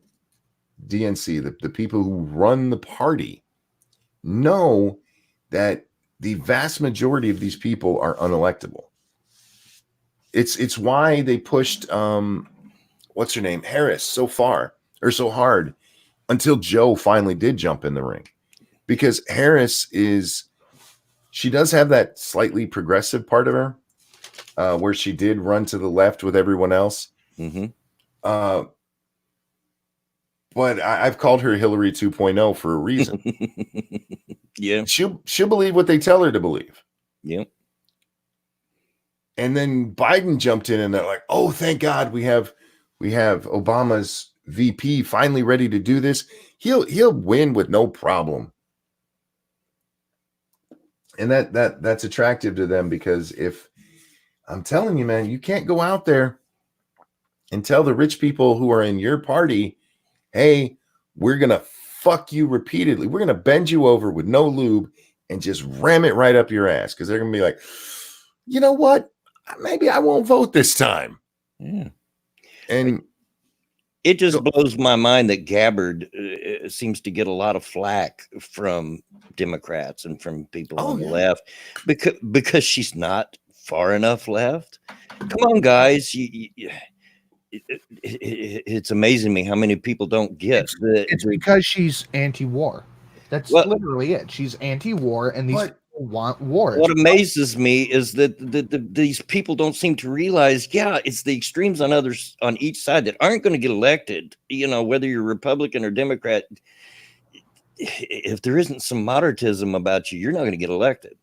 DNC, the people who run the party, know that the vast majority of these people are unelectable. It's why they pushed what's her name, Harris, so far or so hard until Joe finally did jump in the ring. Because Harris she does have that slightly progressive part of her, where she did run to the left with everyone else. Mm-hmm. But I've called her Hillary 2.0 for a reason. Yeah. She'll believe what they tell her to believe. Yeah. And then Biden jumped in and they're like, oh, thank God we have Obama's VP finally ready to do this. He'll win with no problem. And that's attractive to them, because if I'm telling you, man, you can't go out there and tell the rich people who are in your party, hey, we're going to fuck you repeatedly. We're going to bend you over with no lube and just ram it right up your ass. Because they're going to be like, you know what? Maybe I won't vote this time. Yeah. And it just blows my mind that Gabbard seems to get a lot of flack from Democrats and from people on the left because she's not far enough left. Come on, guys. It's amazing me how many people don't get it's because she's anti-war. That's literally it. She's anti-war, and these people want war. What amazes me is that these people don't seem to realize, it's the extremes on each side that aren't going to get elected. You know, whether you're Republican or Democrat, if there isn't some moderatism about you, you're not going to get elected.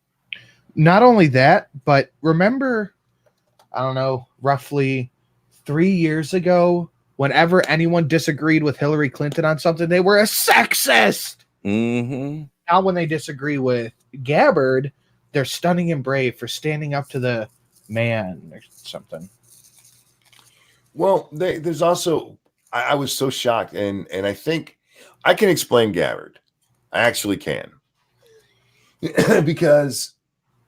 Not only that, but remember, I don't know, roughly 3 years ago, whenever anyone disagreed with Hillary Clinton on something, they were a sexist. Mm-hmm. Now, when they disagree with Gabbard, they're stunning and brave for standing up to the man or something. Well, there's also, I was so shocked, and I think I can explain Gabbard. I actually can. Because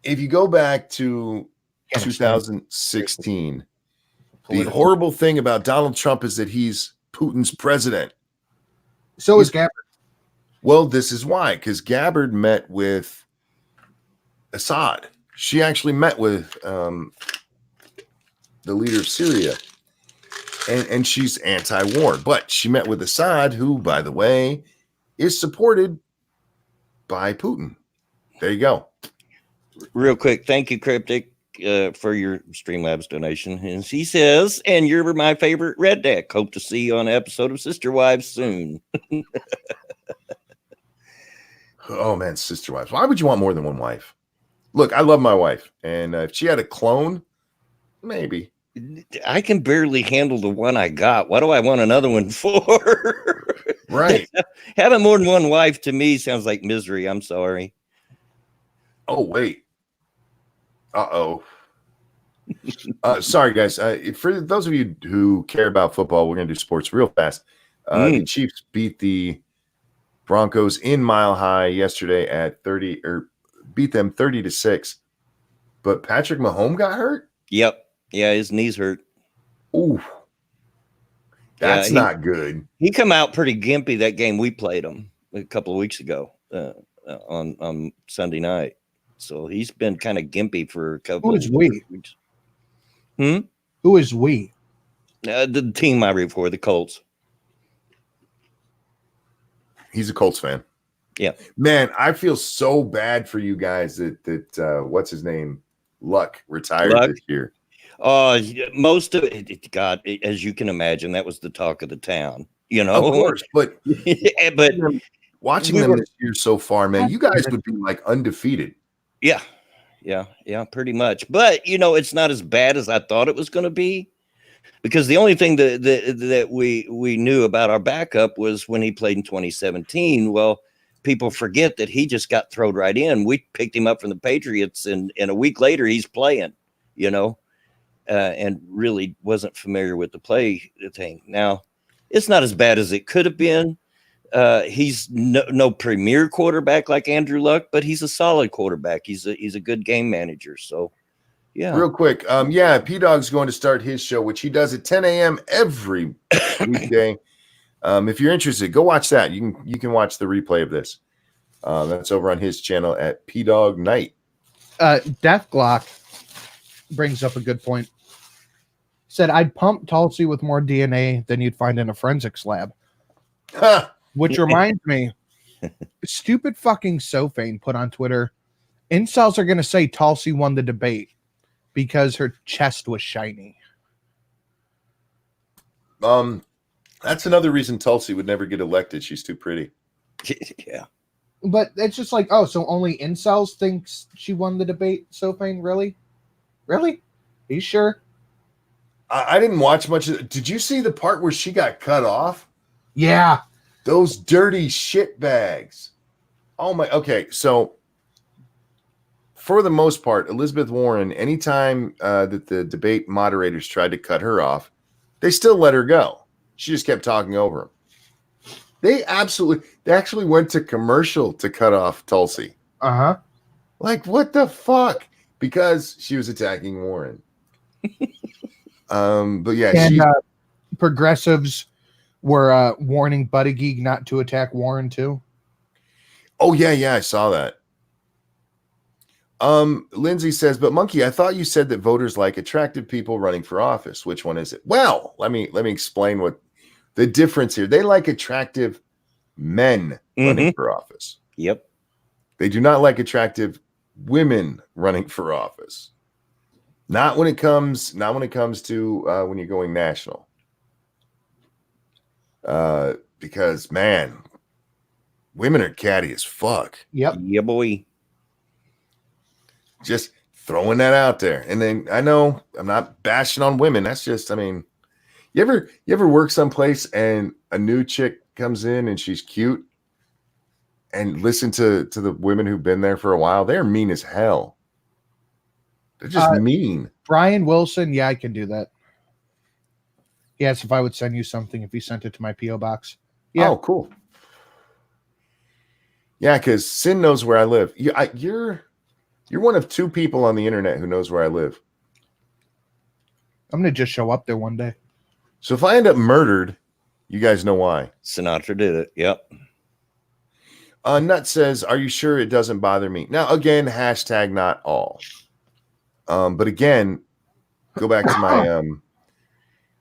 if you go back to 2016, the horrible thing about Donald Trump is that he's Putin's president. So is Gabbard. Well, this is why, because Gabbard met with Assad. She actually met with the leader of Syria, and she's anti-war. But she met with Assad, who, by the way, is supported by Putin. There you go. Real quick, thank you, Cryptic, for your Streamlabs donation. And he says, and you're my favorite Red Deck. Hope to see you on an episode of Sister Wives soon. Oh, man, Sister Wives. Why would you want more than one wife? Look, I love my wife. And if she had a clone, maybe. I can barely handle the one I got. What do I want another one for? Right. Having more than one wife to me sounds like misery. I'm sorry. Oh, wait. Uh-oh. Sorry, guys. For those of you who care about football, we're going to do sports real fast. The Chiefs beat the Broncos in Mile High yesterday at 30, or beat them 30-6. But Patrick Mahomes got hurt? Yep. Yeah, his knees hurt. Ooh. That's not good. He come out pretty gimpy that game we played him a couple of weeks ago on Sunday night. So he's been kind of gimpy for a couple Who of is we? weeks. Who is we? The team I root for, the Colts. He's a Colts fan. Yeah. Man, I feel so bad for you guys that what's his name? Luck retired this year. Most of it, God, as you can imagine, that was the talk of the town, you know. Of course, but but watching them this year so far, man, you guys would be like undefeated. Yeah, pretty much. But you know, it's not as bad as I thought it was going to be. because the only thing that we knew about our backup was when he played in 2017. Well, people forget that he just got thrown right in. We picked him up from the Patriots, and a week later he's playing, and really wasn't familiar with the play thing. Now, it's not as bad as it could have been. He's no premier quarterback like Andrew Luck, but he's a solid quarterback. He's a good game manager. So, yeah. Real quick, P Dog's going to start his show, which he does at 10 a.m. every weekday. If you're interested, go watch that. You can watch the replay of this. That's over on his channel at P Dog Night. Death Glock brings up a good point. Said I'd pump Tulsi with more DNA than you'd find in a forensics lab. Which reminds me, stupid fucking Sofane put on Twitter, incels are going to say Tulsi won the debate because her chest was shiny. That's another reason Tulsi would never get elected. She's too pretty. Yeah. But it's just like, oh, so only incels thinks she won the debate, Sofane? Really? Really? Are you sure? I didn't watch much of it. Did you see the part where she got cut off? Yeah. Those dirty shit bags. Oh my. Okay, so for the most part, Elizabeth Warren, anytime that the debate moderators tried to cut her off, they still let her go. She just kept talking over them. They actually went to commercial to cut off Tulsi. Uh-huh. Like, what the fuck? Because she was attacking Warren. But yeah, and progressives were warning Buttigieg not to attack Warren too. Oh yeah, I saw that. Lindsay says, but Monkey, I thought you said that voters like attractive people running for office. Which one is it? Well, let me explain what the difference here. They like attractive men running for office. Yep. They do not like attractive women running for office. Not when it comes to when you're going national. Because man, women are catty as fuck. Yep. Yeah, boy. Just throwing that out there. And then I know I'm not bashing on women. That's just, I mean, you ever work someplace and a new chick comes in and she's cute, and listen to the women who've been there for a while. They're mean as hell. They're just mean. Brian Wilson, yeah, I can do that. He asked if I would send you something if you sent it to my P.O. box. Yeah. Oh, cool. Yeah, because Sin knows where I live. You're one of two people on the internet who knows where I live. I'm going to just show up there one day. So if I end up murdered, you guys know why. Sinatra did it. Yep. Nut says, are you sure it doesn't bother me? Now, again, hashtag not all. But again, go back to my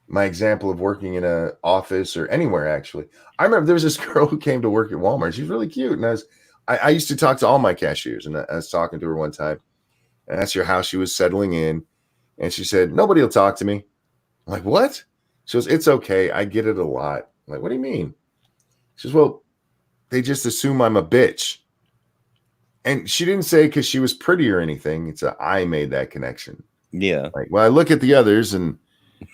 my example of working in an office or anywhere, actually. I remember there was this girl who came to work at Walmart. She's really cute. And I used to talk to all my cashiers, and I was talking to her one time, and asked her how she was settling in. And she said, nobody will talk to me. I'm like, what? She goes, it's okay. I get it a lot. I'm like, what do you mean? She says, well, they just assume I'm a bitch. And she didn't say because she was pretty or anything. It's I made that connection. Yeah. Like, well, I look at the others and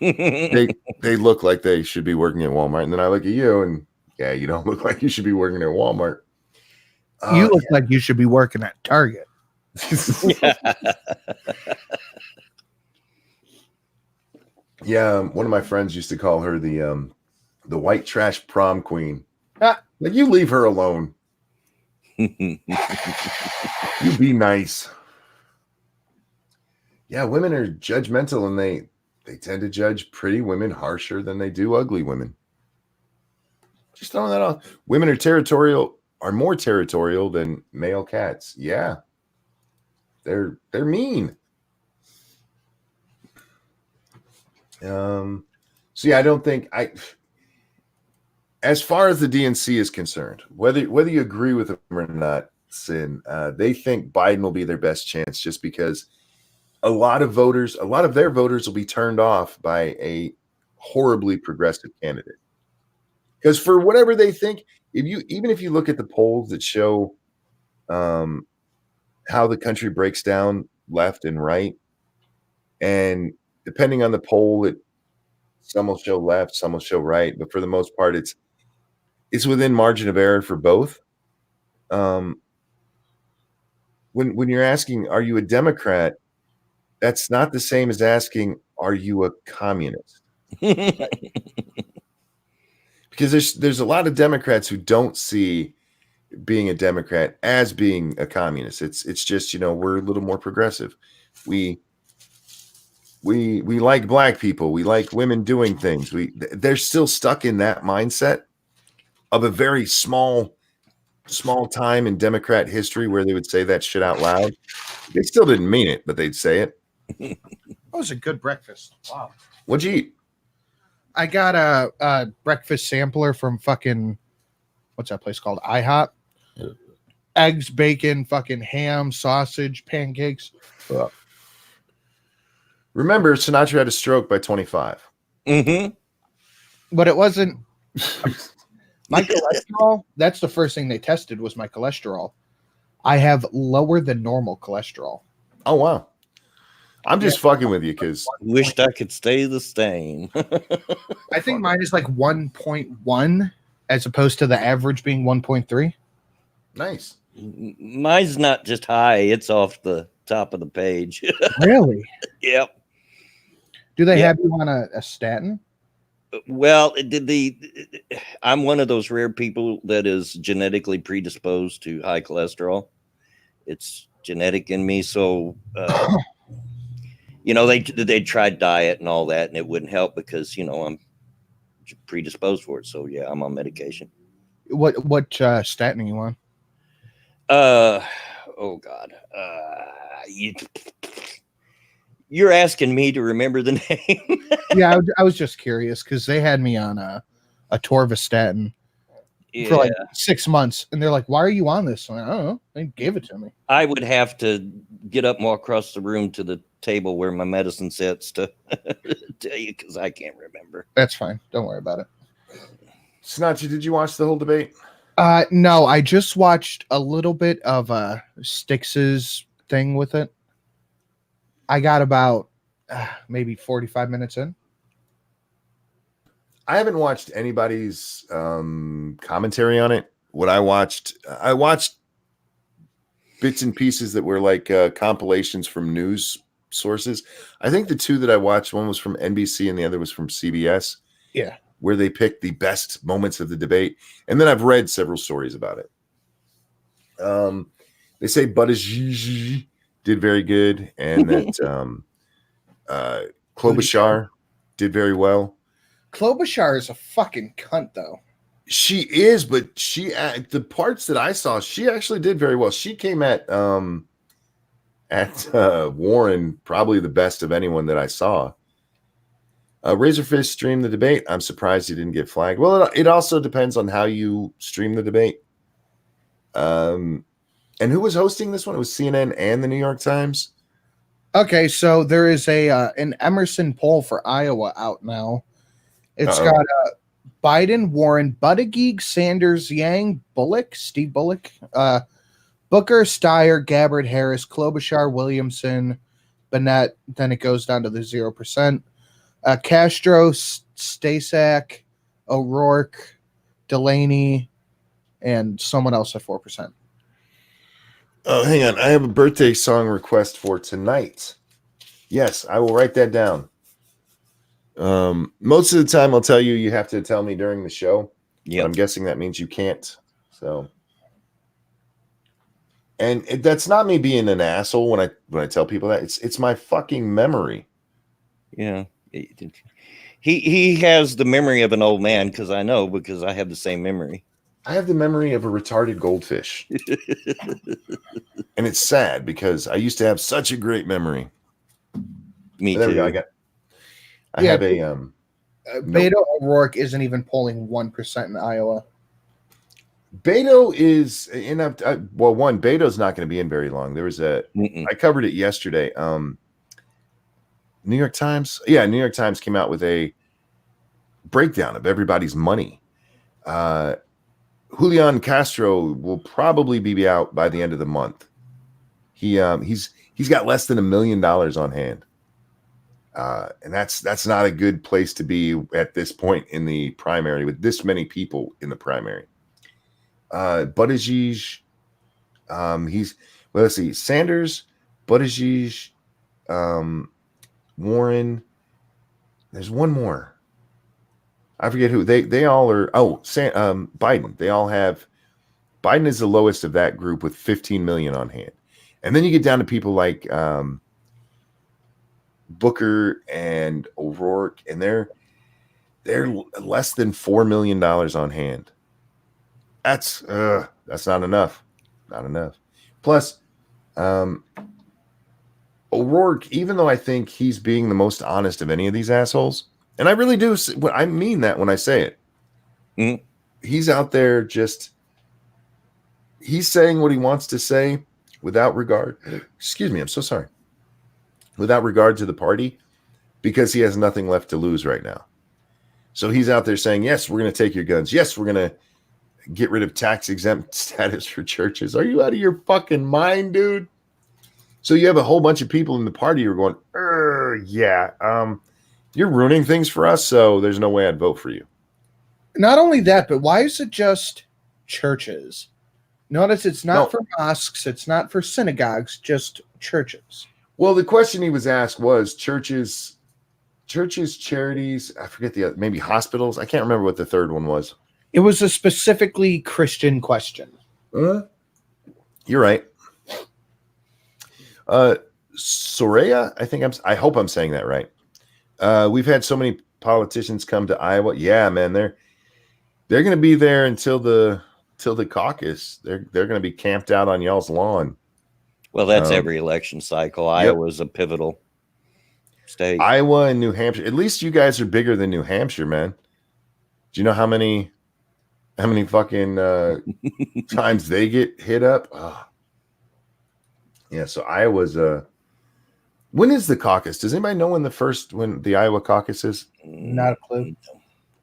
they look like they should be working at Walmart. And then I look at you and yeah, you don't look like you should be working at Walmart. You look like you should be working at Target. Yeah, one of my friends used to call her the white trash prom queen. Ah. Like, you leave her alone. You be nice. Yeah, women are judgmental, and they tend to judge pretty women harsher than they do ugly women. Just throwing that off. Women are more territorial than male cats. Yeah. They're mean. So yeah, I don't think as far as the DNC is concerned, whether you agree with them or not, Sin, they think Biden will be their best chance just because a lot of their voters will be turned off by a horribly progressive candidate. Because for whatever they think, even if you look at the polls that show how the country breaks down left and right, and depending on the poll, Some will show left, some will show right, but for the most part, it's within margin of error for both. When you're asking, are you a Democrat? That's not the same as asking, are you a communist? Because there's a lot of Democrats who don't see being a Democrat as being a communist. It's just, we're a little more progressive. We like black people. We like women doing things. They're still stuck in that mindset of a very small time in Democrat history where they would say that shit out loud. They still didn't mean it, but they'd say it. That was a good breakfast. Wow. What'd you eat? I got a breakfast sampler from fucking, what's that place called? IHOP. Eggs, bacon, fucking ham, sausage, pancakes. Remember, Sinatra had a stroke by 25. Mm-hmm. But it wasn't my cholesterol. That's the first thing they tested was my cholesterol. I have lower than normal cholesterol. Oh, wow. I'm just fucking with you because Wished I could stay the same. I think mine is like 1.1 as opposed to the average being 1.3. nice. Mine's not just high; it's off the top of the page. Really? Yep. Do they Yeah. have you on a statin? Well, I'm one of those rare people that is genetically predisposed to high cholesterol. It's genetic in me, so they tried diet and all that, and it wouldn't help because I'm predisposed for it. So yeah, I'm on medication. What statin are you on? Oh God, you're asking me to remember the name. Yeah, I was just curious because they had me on a torvastatin for like 6 months, and they're like, "Why are you on this?" I'm like, I don't know. They gave it to me. I would have to get up more across the room to the table where my medicine sits to tell you because I can't remember. That's fine. Don't worry about it. Sinatra, did you watch the whole debate? No, I just watched a little bit of Styx's thing with it. I got about maybe 45 minutes in. I haven't watched anybody's commentary on it. I watched bits and pieces that were like compilations from news sources. I think the two that I watched, one was from NBC and the other was from CBS. Yeah. Where they picked the best moments of the debate. And then I've read several stories about it. They say Buttigieg did very good and that Klobuchar did very well. Klobuchar is a fucking cunt, though. She is, but the parts that I saw, she actually did very well. She came at Warren probably the best of anyone that I saw. Razorfish streamed the debate. I'm surprised he didn't get flagged. Well, it also depends on how you stream the debate. And who was hosting this one? It was CNN and the New York Times. Okay, so there is an Emerson poll for Iowa out now. It's got Biden, Warren, Buttigieg, Sanders, Yang, Bullock, Steve Bullock, Booker, Steyer, Gabbard, Harris, Klobuchar, Williamson, Bennett. Then it goes down to the 0%. Castro, Stasak, O'Rourke, Delaney, and someone else at 4%. Oh, hang on. I have a birthday song request for tonight. Yes, I will write that down. Most of the time, I'll tell you. You have to tell me during the show. Yeah, I'm guessing that means you can't. So, and that's not me being an asshole when I tell people that. It's my fucking memory. Yeah. He has the memory of an old man because I have the same memory. I have the memory of a retarded goldfish. And it's sad because I used to have such a great memory. Me too. There we go. I have a Beto O'Rourke isn't even polling 1% in Iowa. Beto is in Beto's not going to be in very long. There was I covered it yesterday. New York Times. Yeah, New York Times came out with a breakdown of everybody's money. Julian Castro will probably be out by the end of the month. He's got less than $1 million on hand. And that's not a good place to be at this point in the primary with this many people in the primary. Buttigieg, let's see, Sanders, Buttigieg, Warren. There's one more. I forget who they all are. Oh, Biden. They all have. Biden is the lowest of that group with 15 million on hand, and then you get down to people like Booker and O'Rourke, and they're less than $4 million on hand. That's not enough. Not enough. Plus, O'Rourke, even though I think he's being the most honest of any of these assholes, and I really do, I mean that when I say it. Mm. He's out there he's saying what he wants to say without regard. Excuse me, I'm so sorry. Without regard to the party, because he has nothing left to lose right now. So he's out there saying, yes, we're going to take your guns. Yes, we're going to get rid of tax exempt status for churches. Are you out of your fucking mind, dude? So you have a whole bunch of people in the party who are going, yeah, you're ruining things for us, so there's no way I'd vote for you. Not only that, but why is it just churches? Notice it's not for mosques, it's not for synagogues, just churches. Well, the question he was asked was churches, charities, I forget the other, maybe hospitals. I can't remember what the third one was. It was a specifically Christian question. You're right. Soraya, I hope I'm saying that right. We've had so many politicians come to Iowa. Yeah, man, they're going to be there until the caucus. They're going to be camped out on y'all's lawn. Well, that's every election cycle. Iowa's a pivotal state. Iowa and New Hampshire. At least you guys are bigger than New Hampshire, man. Do you know how many fucking times they get hit up? Oh. Yeah, so Iowa's when is the caucus? Does anybody know when the Iowa caucus is? Not a clue.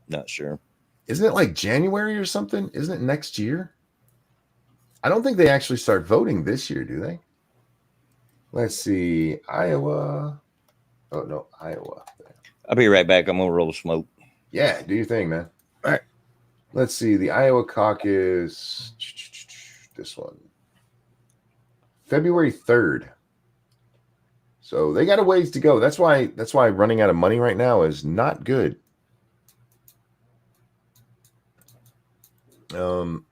Not sure. Isn't it like January or something? Isn't it next year? I don't think they actually start voting this year, do they? Let's see. Iowa. Oh, no, Iowa. I'll be right back. I'm going to roll the smoke. Yeah, do your thing, man. All right. Let's see. The Iowa caucus. This one. February 3rd. So they got a ways to go. That's why running out of money right now is not good. People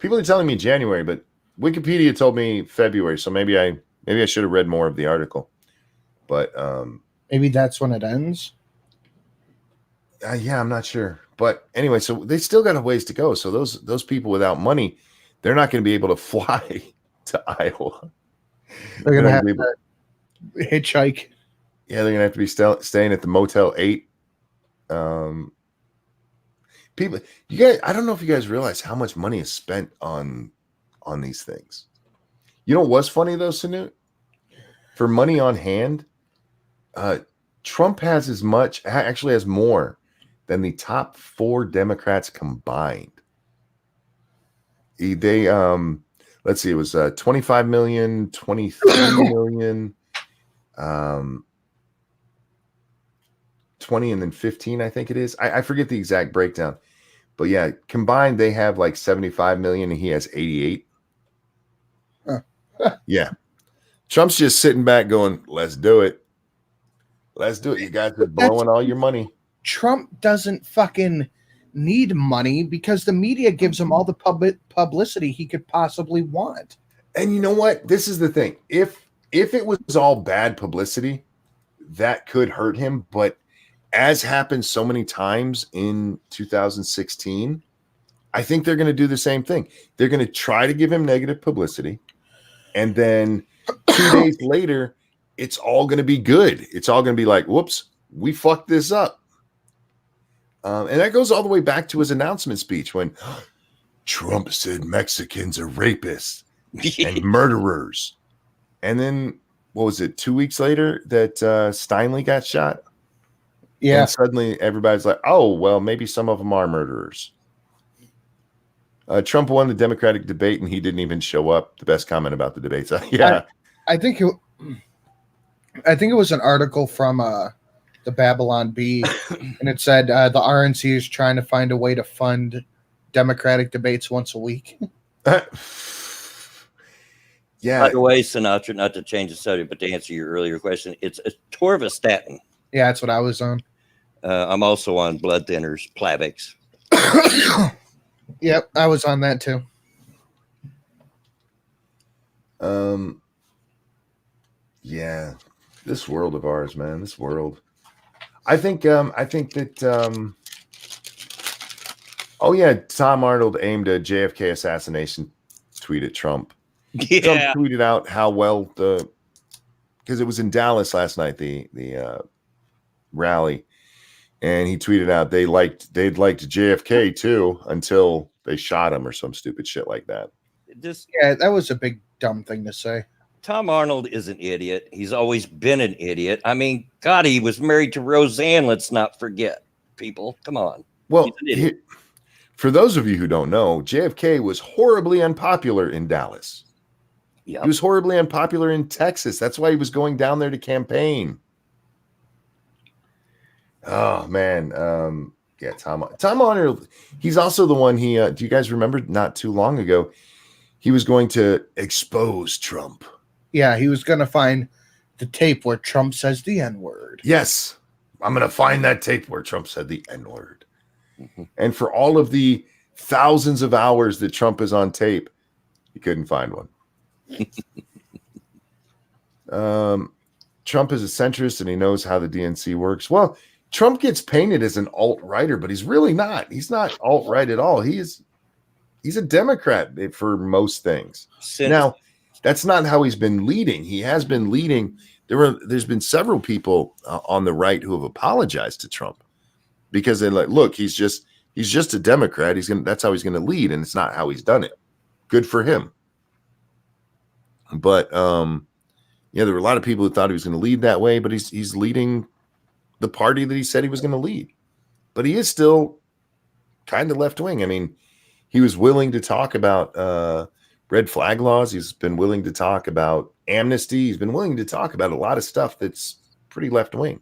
are telling me January, but Wikipedia told me February, so maybe I should have read more of the article. But maybe that's when it ends. Yeah, I'm not sure. But anyway, so they still got a ways to go. So those people without money, they're not going to be able to fly to Iowa. They're going to have to hitchhike. Yeah, they're going to have to be staying at the Motel 8. People, you guys, I don't know if you guys realize how much money is spent on these things. You know what's funny though, Sanut? For money on hand, Trump has actually has more than the top 4 Democrats combined. They let's see, it was 25 million, 23 million, 20 and then 15, I think it is. I forget the exact breakdown. But yeah, combined they have like 75 million and he has 88. Yeah. Trump's just sitting back going, let's do it. Let's do it. You guys are blowing all your money. Trump doesn't fucking need money because the media gives him all the publicity he could possibly want. And you know what? This is the thing. If it was all bad publicity, that could hurt him. But as happened so many times in 2016, I think they're going to do the same thing. They're going to try to give him negative publicity. And then 2 days later, it's all going to be good. It's all going to be like, whoops, we fucked this up. And that goes all the way back to his announcement speech when Trump said Mexicans are rapists and murderers. And then, what was it, 2 weeks later that Steinle got shot? Yeah. And suddenly everybody's like, oh, well, maybe some of them are murderers. Trump won the Democratic debate and he didn't even show up. The best comment about the debates. Yeah. I think I think it was an article from the Babylon Bee, and it said the RNC is trying to find a way to fund Democratic debates once a week. By Yeah, the way, Sinatra, not to change the subject, but to answer your earlier question, it's a torvastatin. Yeah, that's what I was on. I'm also on blood thinners, Plavix. Yep, I was on that too. yeah, this world of ours, man, this world. I think that oh yeah, Tom Arnold aimed a JFK assassination tweet at Trump. Yeah. Trump tweeted out how well because it was in Dallas last night, the rally, and he tweeted out they'd liked JFK too until they shot him or some stupid shit like that. Yeah, that was a big dumb thing to say. Tom Arnold is an idiot. He's always been an idiot. I mean, God, he was married to Roseanne. Let's not forget, people. Come on. Well, for those of you who don't know, JFK was horribly unpopular in Dallas. Yep. He was horribly unpopular in Texas. That's why he was going down there to campaign. Oh man, yeah, Tom Arnold. He's also the one. Do you guys remember? Not too long ago, he was going to expose Trump. Yeah, he was going to find the tape where Trump says the N-word. Yes, I'm going to find that tape where Trump said the N-word. Mm-hmm. And for all of the thousands of hours that Trump is on tape, he couldn't find one. Trump is a centrist and he knows how the DNC works. Well, Trump gets painted as an alt-righter, but he's really not. He's not alt-right at all. He's a Democrat for most things. Now, that's not how he's been leading. He has been leading. There's been several people on the right who have apologized to Trump because they're like, look, he's just a Democrat. That's how he's going to lead, and it's not how he's done it. Good for him. But yeah, there were a lot of people who thought he was going to lead that way, but he's leading the party that he said he was going to lead. But he is still kind of left wing. I mean, he was willing to talk about red flag laws. He's been willing to talk about amnesty. He's been willing to talk about a lot of stuff that's pretty left wing.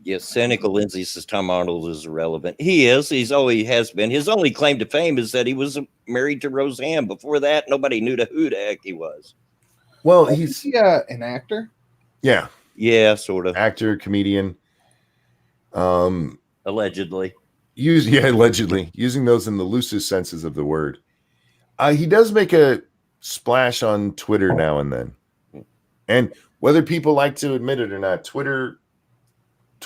Yes, cynical Lindsay says Tom Arnold is irrelevant. He is. He's always has been. His only claim to fame is that he was married to Roseanne. Before that, nobody knew who the heck he was. Well, he's an actor. Yeah. Yeah, sort of. Actor, comedian. Allegedly. Allegedly. Using those in the loosest senses of the word. He does make a splash on Twitter now and then. And whether people like to admit it or not, Twitter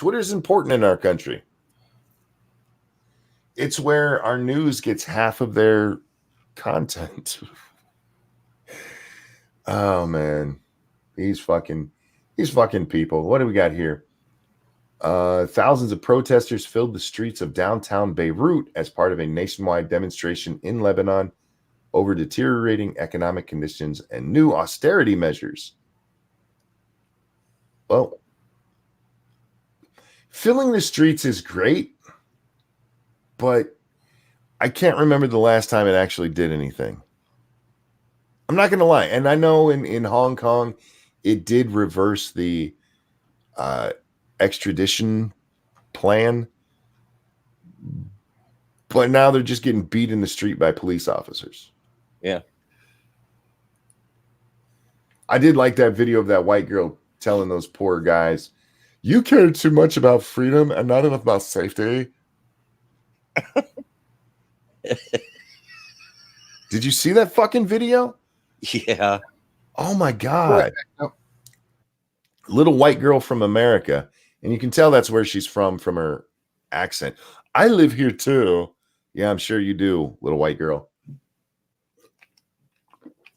is important in our country. It's where our news gets half of their content. Oh man. These fucking people. What do we got here? Thousands of protesters filled the streets of downtown Beirut as part of a nationwide demonstration in Lebanon over deteriorating economic conditions and new austerity measures. Well, filling the streets is great, but I can't remember the last time it actually did anything. I'm not going to lie. And I know in Hong Kong, it did reverse the extradition plan, but now they're just getting beat in the street by police officers. Yeah. I did like that video of that white girl telling those poor guys, you care too much about freedom and not enough about safety. Did you see that fucking video? Yeah. Oh my God. Little white girl from America. And you can tell that's where she's from her accent. I live here too. Yeah, I'm sure you do, little white girl.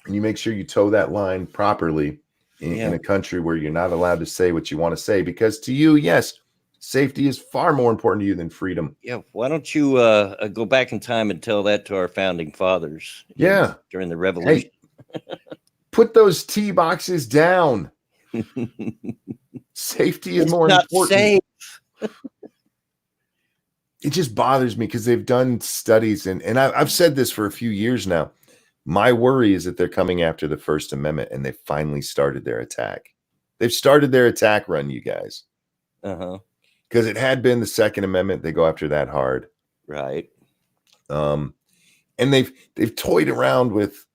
And you make sure you toe that line properly in a country where you're not allowed to say what you want to say, because to you, yes, safety is far more important to you than freedom. Yeah. Why don't you go back in time and tell that to our founding fathers? Yeah. During the revolution. Hey, put those tea boxes down. Safety is more important. Safe. It just bothers me because they've done studies, and I've said this for a few years now. My worry is that they're coming after the First Amendment, and they finally started their attack. They've started their attack run, you guys, Uh-huh. because it had been the Second Amendment. They go after that hard. Right. And they've toyed around with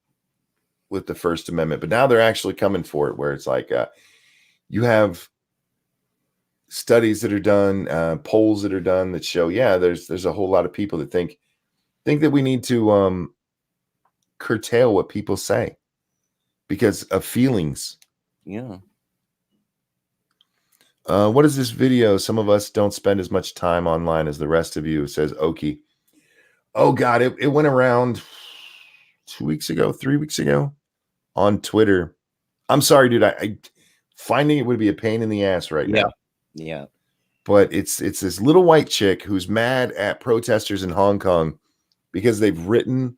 the First Amendment, but now they're actually coming for it, where it's like you have studies that are done, polls that are done that show, yeah, there's a whole lot of people that think that we need to curtail what people say because of feelings. Yeah. What is this video? Some of us don't spend as much time online as the rest of you, says Oki. Oh God, it went around 2 weeks ago, 3 weeks ago on Twitter. I'm sorry, dude. I finding it would be a pain in the ass right now. Yeah. But it's this little white chick who's mad at protesters in Hong Kong because they've written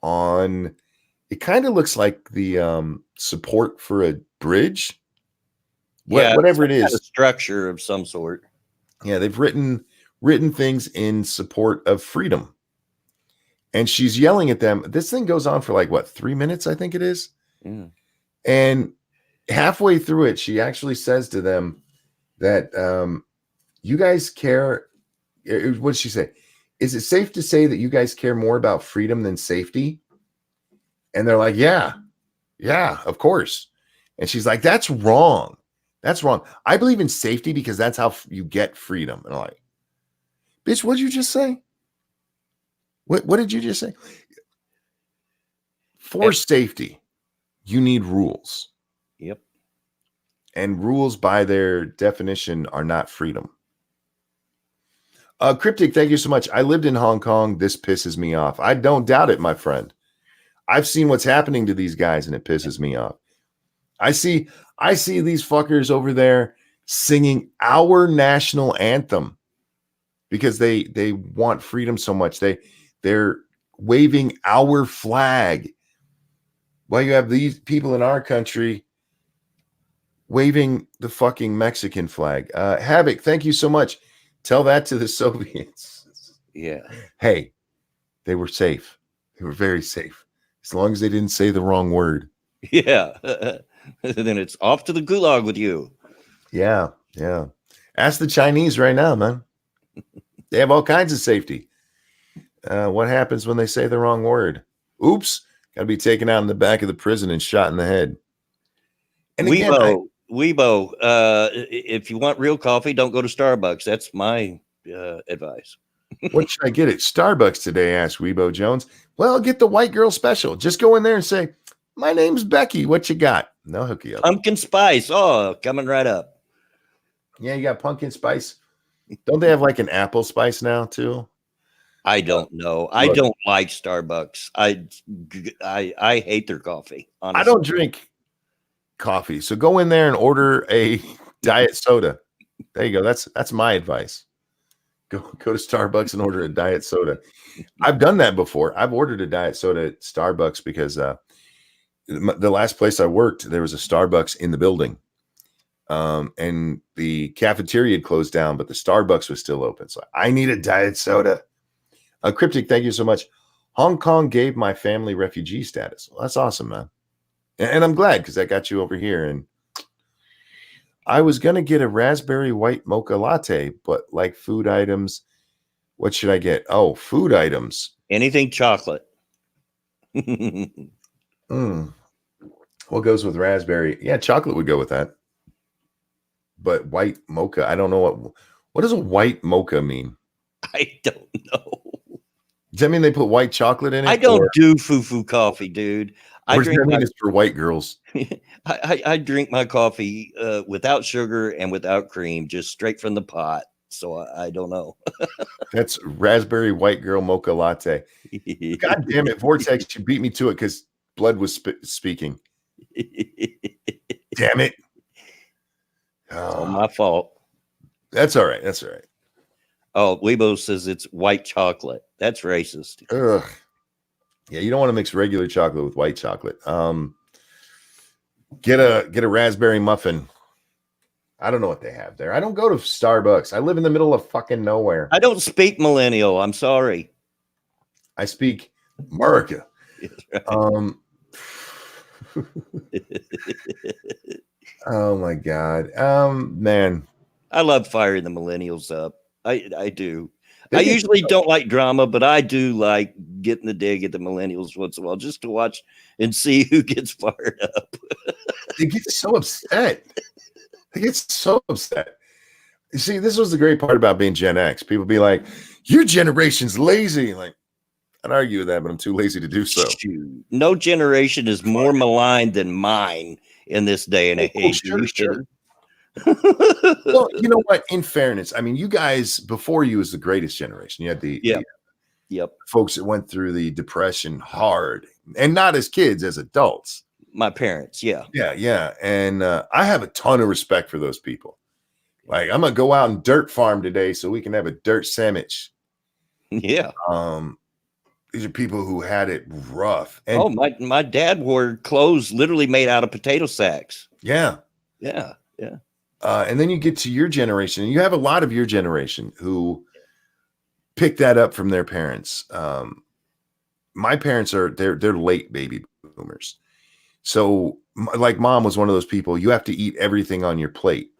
on, it kind of looks like the support for a bridge. Whatever it is, a structure of some sort. Yeah, they've written things in support of freedom. And she's yelling at them. This thing goes on for like, what, 3 minutes, I think it is? Yeah. And halfway through it, she actually says to them that you guys care. What did she say? Is it safe to say that you guys care more about freedom than safety? And they're like, yeah, of course. And she's like, that's wrong. That's wrong. I believe in safety because that's how you get freedom. And I'm like, bitch, what did you just say? What did you just say? For safety, you need rules. Yep. And rules, by their definition, are not freedom. Cryptic, thank you so much. I lived in Hong Kong. This pisses me off. I don't doubt it, my friend. I've seen what's happening to these guys, and it pisses me off. I see these fuckers over there singing our national anthem because they want freedom so much. They're waving our flag while you have these people in our country waving the fucking Mexican flag. Havoc, thank you so much. Tell that to the Soviets. Yeah. Hey, they were safe. They were very safe. As long as they didn't say the wrong word. Yeah. Then it's off to the gulag with you. Yeah. Ask the Chinese right now, man. They have all kinds of safety. What happens when they say the wrong word? Oops. Got to be taken out in the back of the prison and shot in the head. And again, Weibo, if you want real coffee, don't go to Starbucks. That's my advice. What should I get at Starbucks today? Asked Weibo Jones. Well, get the white girl special. Just go in there and say, my name's Becky. What you got? They'll hook you up. Pumpkin spice. Oh, coming right up. Yeah, you got pumpkin spice. Don't they have like an apple spice now too? I don't know. I don't like Starbucks. I hate their coffee. Honestly. I don't drink coffee. So go in there and order a diet soda. There you go. That's my advice. Go to Starbucks and order a diet soda. I've done that before. I've ordered a diet soda at Starbucks because the last place I worked, there was a Starbucks in the building. And the cafeteria had closed down, but the Starbucks was still open. So I need a diet soda. Cryptic, thank you so much. Hong Kong gave my family refugee status. Well, that's awesome, man. And I'm glad because that got you over here. And I was going to get a raspberry white mocha latte, but like food items, what should I get? Oh, food items. Anything chocolate. What goes with raspberry? Yeah, chocolate would go with that. But white mocha, I don't know what does a white mocha mean? I don't know. Does that mean they put white chocolate in it? I don't do foo-foo coffee, dude. Or does that mean it's for white girls? I drink my coffee without sugar and without cream, just straight from the pot. So I don't know. That's raspberry white girl mocha latte. God damn it, Vortex! You beat me to it because blood was speaking. Damn it! Oh, my fault. That's all right. That's all right. Oh, Weibo says it's white chocolate. That's racist. Ugh. Yeah, you don't want to mix regular chocolate with white chocolate. Get a raspberry muffin. I don't know what they have there. I don't go to Starbucks. I live in the middle of fucking nowhere. I don't speak millennial. I'm sorry. I speak America. Oh my God. Man. I love firing the millennials up. I do. They I get usually don't like drama, but I do like getting the dig at the millennials once in a while just to watch and see who gets fired up. they get so upset. They get so upset. You see, this was the great part about being Gen X. People be like, your generation's lazy. Like, I'd argue with that, but I'm too lazy to do so. Shoot. No generation is more maligned than mine in this day and age. Sure, Are you sure. kidding? Well, you know what? In fairness, I mean, you guys before you was the greatest generation. You had Yeah. the Yep. folks that went through the depression hard, and not as kids, as adults. My parents, yeah. Yeah. And I have a ton of respect for those people. Like, I'm gonna go out and dirt farm today so we can have a dirt sandwich. Yeah. These are people who had it rough. And Oh, my dad wore clothes literally made out of potato sacks. yeah. Yeah. Yeah. And then you get to your generation, and you have a lot of your generation who picked that up from their parents. My parents they're late baby boomers. So like mom was one of those people, you have to eat everything on your plate.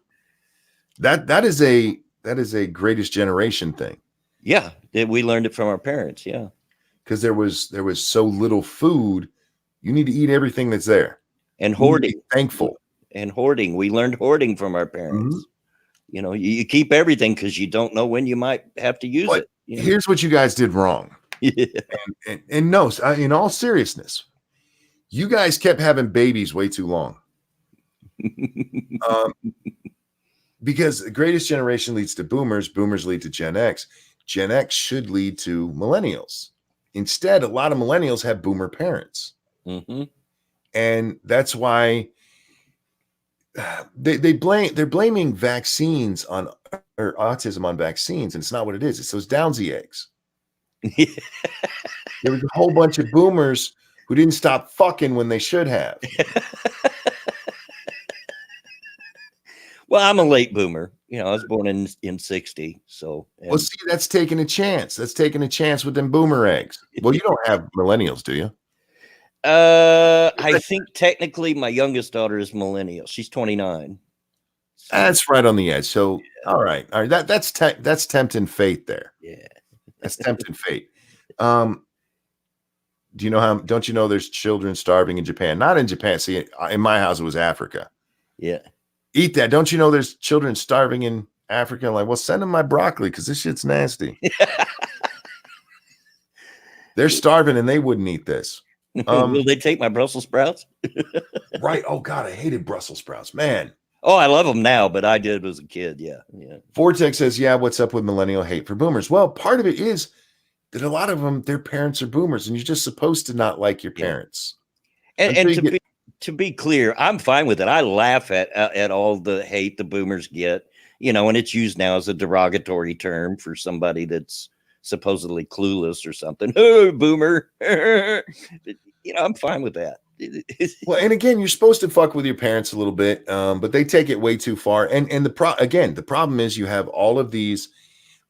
That is a greatest generation thing. Yeah. We learned it from our parents. Yeah. Because there was so little food, you need to eat everything that's there. And You need to hoarding. be thankful. And hoarding. We learned hoarding from our parents. Mhm. You know, you keep everything because you don't know when you might have to use But it. You know? here's what you guys did wrong. Yeah. And no, in all seriousness, you guys kept having babies way too long. Because the greatest generation leads to boomers, boomers lead to Gen X. Gen X should lead to millennials. Instead, a lot of millennials have boomer parents. Mm-hmm. And that's why they're blaming vaccines on or autism on vaccines, and it's not what it is. It's those Downsy eggs. There was a whole bunch of boomers who didn't stop fucking when they should have. Well, I'm a late boomer. You know, I was born in 60. So, Well, see, that's taking a chance. That's taking a chance with them boomer eggs. Well, you don't have millennials, do you? I think technically my youngest daughter is millennial. She's 29. So, That's right on the edge. So, all right. That's tempting fate there. yeah. That's tempting fate. Do you know how? Don't you know there's children starving in Japan? Not in Japan. See, in my house it was Africa. Yeah. Eat that. Don't you know there's children starving in Africa? Like, well, send them my broccoli because this shit's nasty. They're starving and they wouldn't eat this. Will they take my Brussels sprouts? Right. Oh God, I hated Brussels sprouts, man. Oh, I love them now, but I did as a kid. Yeah. Yeah. Vortex says, yeah, what's up with millennial hate for boomers? Well, part of it is that a lot of them, their parents are boomers, and you're just supposed to not like your parents. And Until you to be clear, I'm fine with it. I laugh at all the hate the boomers get, you know, and it's used now as a derogatory term for somebody that's supposedly clueless or something. Oh, boomer. You know, I'm fine with that. Well, and again, you're supposed to fuck with your parents a little bit, but they take it way too far. And the problem is you have all of these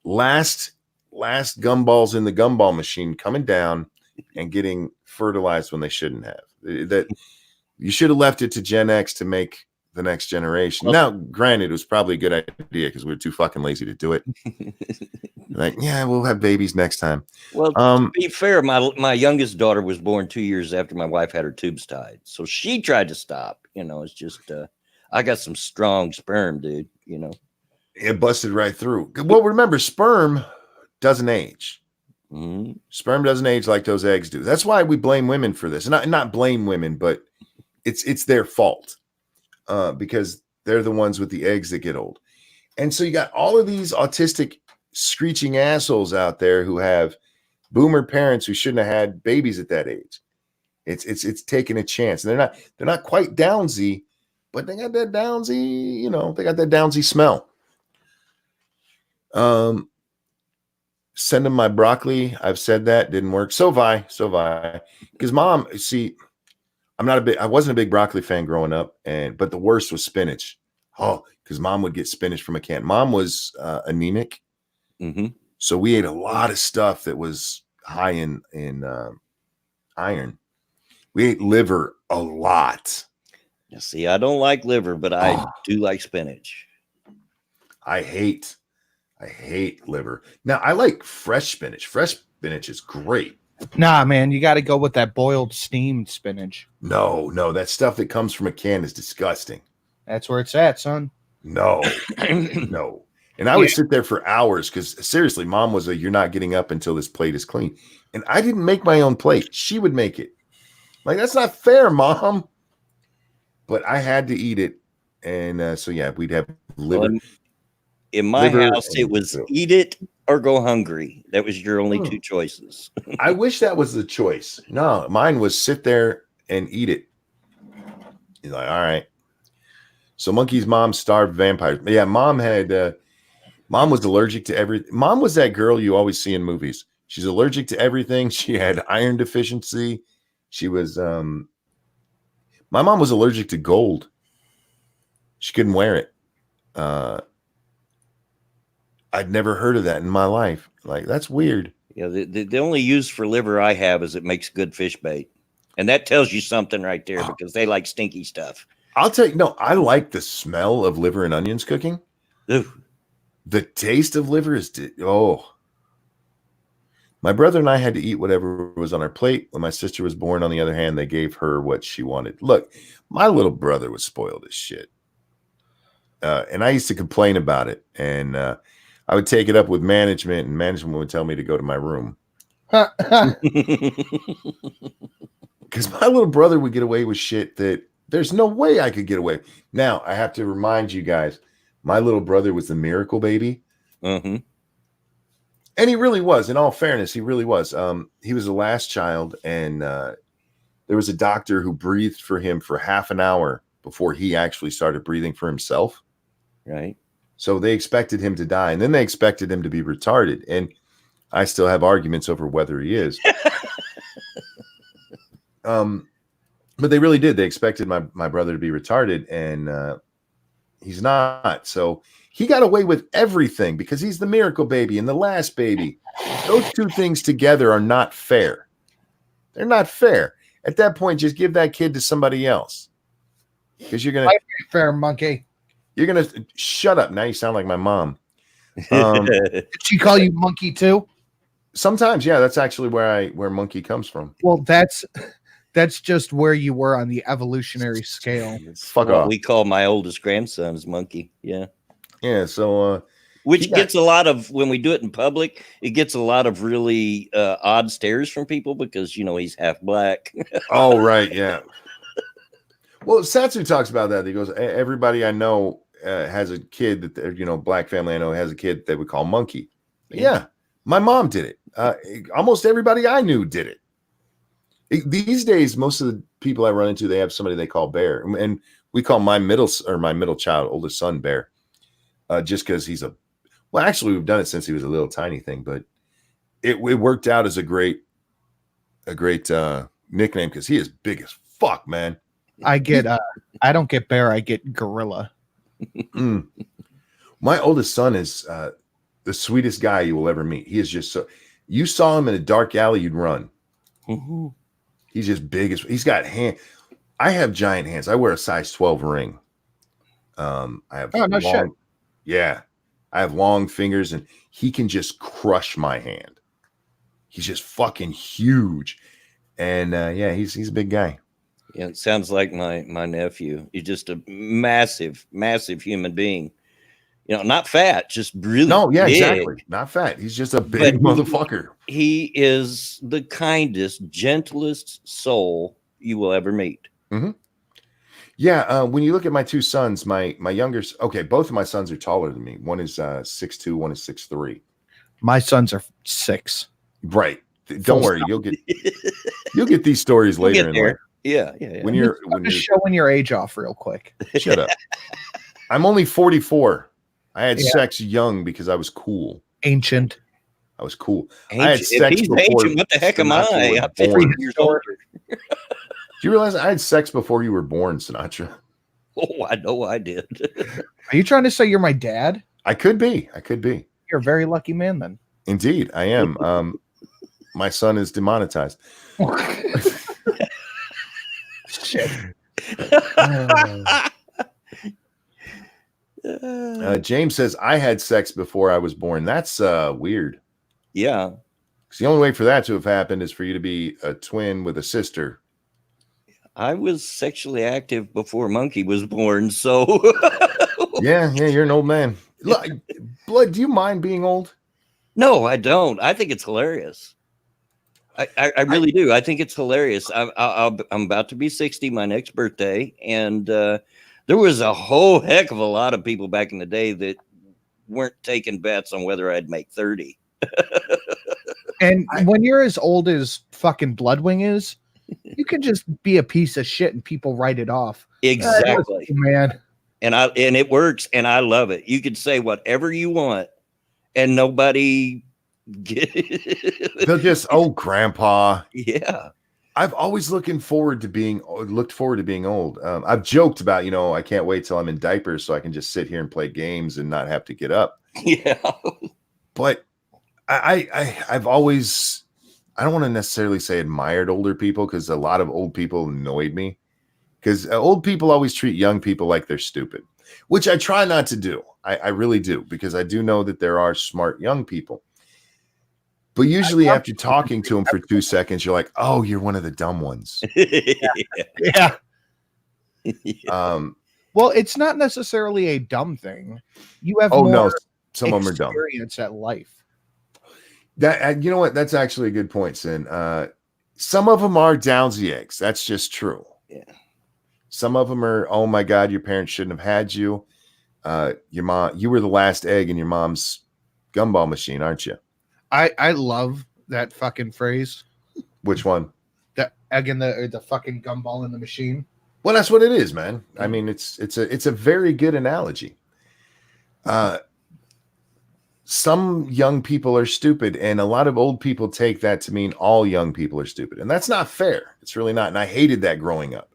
last gumballs in the gumball machine coming down and getting fertilized when they shouldn't have. That you should have left it to Gen X to make the next generation. Now, granted, it was probably a good idea because we were too fucking lazy to do it. Like, yeah, we'll have babies next time. Well, to be fair, my youngest daughter was born 2 years after my wife had her tubes tied. So she tried to stop. You know, it's just I got some strong sperm, dude, you know. It busted right through. Well, remember, sperm doesn't age. Mm-hmm. Sperm doesn't age like those eggs do. That's why we blame women for this. Not blame women, but it's their fault because they're the ones with the eggs that get old. And so you got all of these autistic screeching assholes out there who have boomer parents who shouldn't have had babies at that age. It's taking a chance. And they're not quite Downsy, but they got that Downsy, you know, they got that Downsy smell. Send them my broccoli. I've said that didn't work. So vi. Because mom, see, I wasn't a big broccoli fan growing up, but the worst was spinach. Oh, because mom would get spinach from a can. Mom was anemic. Mm-hmm. So we ate a lot of stuff that was high in iron. We ate liver a lot. See, I don't like liver, but I do like spinach. I hate liver. Now I like fresh spinach. Fresh spinach is great. Nah, man, you got to go with that boiled steamed spinach. No, that stuff that comes from a can is disgusting. That's where it's at, son. No. And I would sit there for hours because seriously, mom was you're not getting up until this plate is clean. And I didn't make my own plate. She would make it. Like, that's not fair, mom. But I had to eat it. And so, yeah, we'd have liver. Well, in my house, it was eat it or go hungry. That was your only two choices. I wish that was the choice. No, mine was sit there and eat it. He's like, all right. So Monkey's mom starved vampires. Yeah, mom was allergic to everything. Mom was that girl you always see in movies. She's allergic to everything. She had iron deficiency. She was my mom was allergic to gold. She couldn't wear it. I'd never heard of that in my life. Like, that's weird. Yeah, the only use for liver I have is it makes good fish bait. And that tells you something right there because they like stinky stuff. I like the smell of liver and onions cooking. Ooh. The taste of liver is, my brother and I had to eat whatever was on our plate. When my sister was born, on the other hand, they gave her what she wanted. Look, my little brother was spoiled as shit. And I used to complain about it. And I would take it up with management, and management would tell me to go to my room. Because my little brother would get away with shit that there's no way I could get away. Now, I have to remind you guys, my little brother was the miracle baby. Mm-hmm. And he really was. In all fairness, he really was. He was the last child, and there was a doctor who breathed for him for half an hour before he actually started breathing for himself. Right. So they expected him to die, and then they expected him to be retarded. And I still have arguments over whether he is. But they really did. They expected my brother to be retarded, and he's not. So he got away with everything because he's the miracle baby and the last baby. Those two things together are not fair. They're not fair. At that point, just give that kid to somebody else. Because you're going to... Fair, monkey. You're going to... Shut up. Now you sound like my mom. Did she call you monkey too? Sometimes, yeah. That's actually where monkey comes from. Well, that's just where you were on the evolutionary scale. Fuck off. We call my oldest grandson's monkey. Yeah. Yeah. So, which gets a lot of, when we do it in public, it gets a lot of really odd stares from people because, he's half black. Oh, right. Yeah. Well, Satsu talks about that. He goes, everybody I know has a kid that, black family I know has a kid they would call monkey. Yeah. My mom did it. Almost everybody I knew did it. These days, most of the people I run into, they have somebody they call Bear, and we call my middle child, oldest son, Bear, just because he's actually we've done it since he was a little tiny thing, but it worked out as a great nickname because he is big as fuck, man. I don't get Bear, I get Gorilla. My oldest son is the sweetest guy you will ever meet. He is just so. You saw him in a dark alley, you'd run. Mm-hmm. He's just big as he's got hand. I have giant hands. I wear a size 12 ring. I have shit. Yeah. I have long fingers and he can just crush my hand. He's just fucking huge. And yeah, he's a big guy. Yeah, it sounds like my nephew. He's just a massive, massive human being. Not fat, just really big. Exactly. Not fat. He's just a big motherfucker. He is the kindest, gentlest soul you will ever meet. Mm-hmm. Yeah, when you look at my two sons, my youngest, both of my sons are taller than me. One is 6'2", one is 6'3". My sons are 6. Right. Don't worry, you'll get these stories later in life. Yeah. When you're showing your age off real quick. Shut up. I'm only 44. I had sex young because I was cool. Ancient. I was cool. Ancient. I had sex before. Ancient, what the heck am I? I'm 50 years older. Do you realize I had sex before you were born, Sinatra? Oh, I know I did. Are you trying to say you're my dad? I could be. You're a very lucky man then. Indeed, I am. My son is demonetized. Shit. James says, I had sex before I was born. That's weird. Yeah. 'Cause the only way for that to have happened is for you to be a twin with a sister. I was sexually active before Monkey was born, so Yeah, you're an old man. Look, Blood, do you mind being old? no, I don't. I think it's hilarious. I really do. I think it's hilarious. I'm about to be 60 my next birthday, and there was a whole heck of a lot of people back in the day that weren't taking bets on whether I'd make 30. And when you're as old as fucking Bloodwing is, you can just be a piece of shit and people write it off. Exactly, Man. and it works, and I love it. You could say whatever you want, and nobody. They'll just, oh, grandpa. Yeah. I've always looked forward to being old. I've joked about, I can't wait till I'm in diapers so I can just sit here and play games and not have to get up. Yeah. But I've always, I don't want to necessarily say admired older people, because a lot of old people annoyed me, because old people always treat young people like they're stupid, which I try not to do. I really do, because I do know that there are smart young people. But usually after talking to them for 2 seconds, you're like, oh, you're one of the dumb ones. Yeah. Yeah. Well, it's not necessarily a dumb thing. You have No, some of them are dumb. Experience at life. That you know what? That's actually a good point, Sin. Some of them are downsy eggs. That's just true. Yeah. Some of them are, oh my God, your parents shouldn't have had you. Your mom, you were the last egg in your mom's gumball machine, aren't you? I love that fucking phrase. Which one? The egg in the fucking gumball in the machine. Well, that's what it is, man. I mean, it's a very good analogy. Some young people are stupid, and a lot of old people take that to mean all young people are stupid, and that's not fair. It's really not, and I hated that growing up.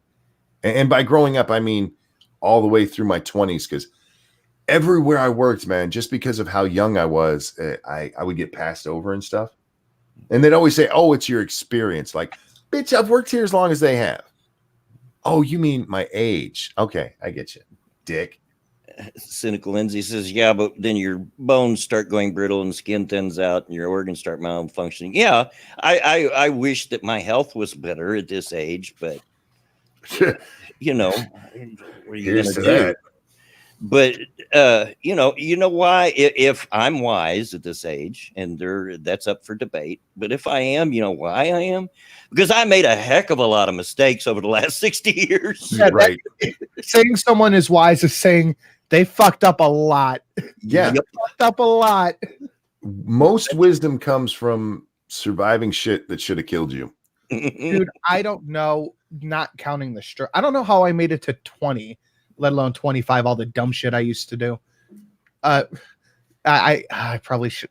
And by growing up, I mean all the way through my 20s, because everywhere I worked, man, just because of how young I was, I would get passed over and stuff. And they'd always say, oh, it's your experience. Like, bitch, I've worked here as long as they have. Oh, you mean my age? Okay, I get you, dick. Cynical Lindsay says, yeah, but then your bones start going brittle and skin thins out and your organs start malfunctioning. Yeah, I wish that my health was better at this age, but what are you going to do? That. But you know why? If I'm wise at this age, and that's up for debate. But if I am, you know why I am? Because I made a heck of a lot of mistakes over the last 60 years. Yeah, Right. Saying someone is wise is saying they fucked up a lot. Yeah. Fucked up a lot. Most wisdom comes from surviving shit that should have killed you. Dude, I don't know, not counting the stroke. I don't know how I made it to 20, let alone 25, all the dumb shit I used to do. I probably should.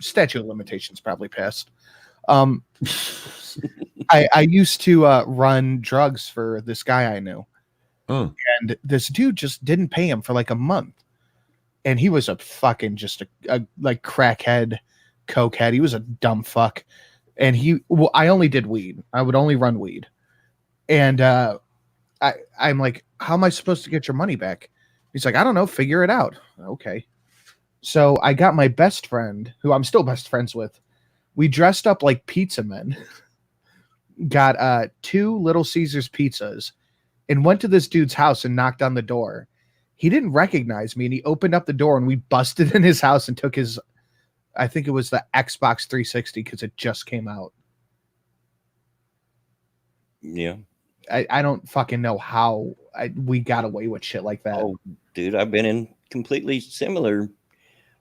Statute of limitations probably passed. I used to run drugs for this guy I knew. And this dude just didn't pay him for like a month. And he was a fucking just a like crackhead, cokehead. He was a dumb fuck. And I only did weed. I would only run weed. And I'm like, how am I supposed to get your money back? He's like, I don't know, figure it out. Okay. So I got my best friend, who I'm still best friends with. We dressed up like pizza men, got 2 Little Caesars pizzas, and went to this dude's house and knocked on the door. He didn't recognize me, and he opened up the door, and we busted in his house and took his, I think it was the Xbox 360 because it just came out. Yeah. I don't fucking know how we got away with shit like that. Oh, dude, I've been in completely similar.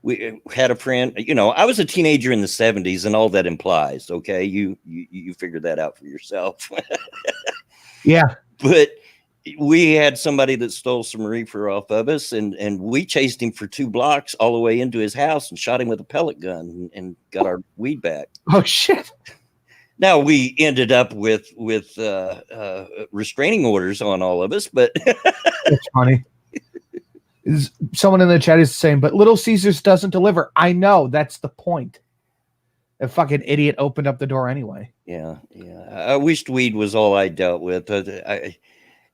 We had a friend, I was a teenager in the 70s, and all that implies, okay? You figured that out for yourself. Yeah. But we had somebody that stole some reefer off of us, and we chased him for 2 blocks all the way into his house and shot him with a pellet gun and got our weed back. Oh, shit. Now we ended up with restraining orders on all of us, but That's funny. Someone in the chat is saying, but Little Caesars doesn't deliver. I know, that's the point. A fucking idiot opened up the door anyway. yeah. I wished weed was all I dealt with.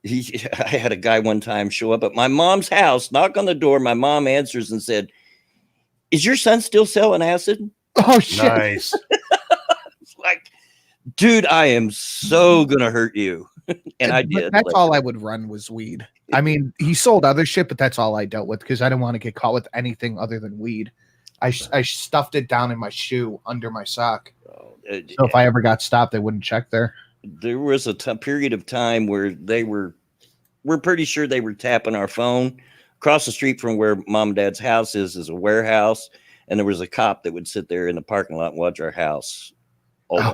I had a guy one time show up at my mom's house, knock on the door. My mom answers and said, "Is your son still selling acid?" Oh shit! Nice. It's like, dude, I am so gonna hurt you. And I But did. that's like, all I would run was weed. I mean, he sold other shit, but that's all I dealt with because I didn't want to get caught with anything other than weed. I stuffed it down in my shoe under my sock, so if I ever got stopped, they wouldn't check there. there was a period of time where we're pretty sure they were tapping our phone. Across the street from where mom and dad's house is a warehouse, and there was a cop that would sit there in the parking lot and watch our house all day.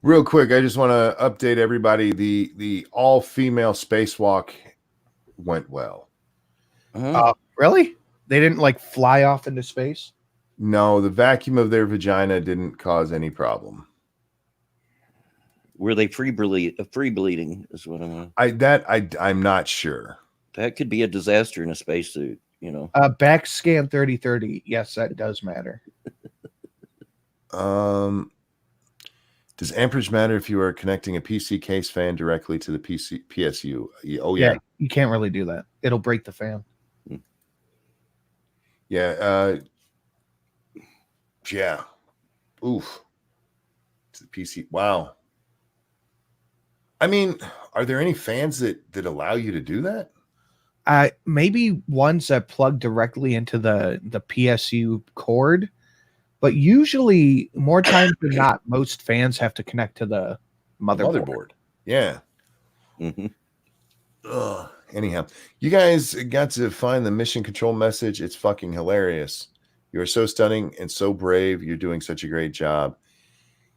Real quick, I just want to update everybody. The all-female spacewalk went well. Really? They didn't like fly off into space? No, the vacuum of their vagina didn't cause any problem. Were they free bleeding is what I'm not sure. that could be a disaster in a spacesuit, you know. Back scan 3030. Yes, that does matter. Does amperage matter if you are connecting a PC case fan directly to the PSU? Oh yeah. You can't really do that. It'll break the fan. Yeah. Yeah. Oof. To the PC. Wow. I mean, are there any fans that allow you to do that? Maybe ones that plug directly into the PSU cord, but usually more times than not, most fans have to connect to the motherboard. Yeah. Mm-hmm. Ugh. Anyhow, you guys got to find the mission control message. It's fucking hilarious. You are so stunning and so brave. You're doing such a great job.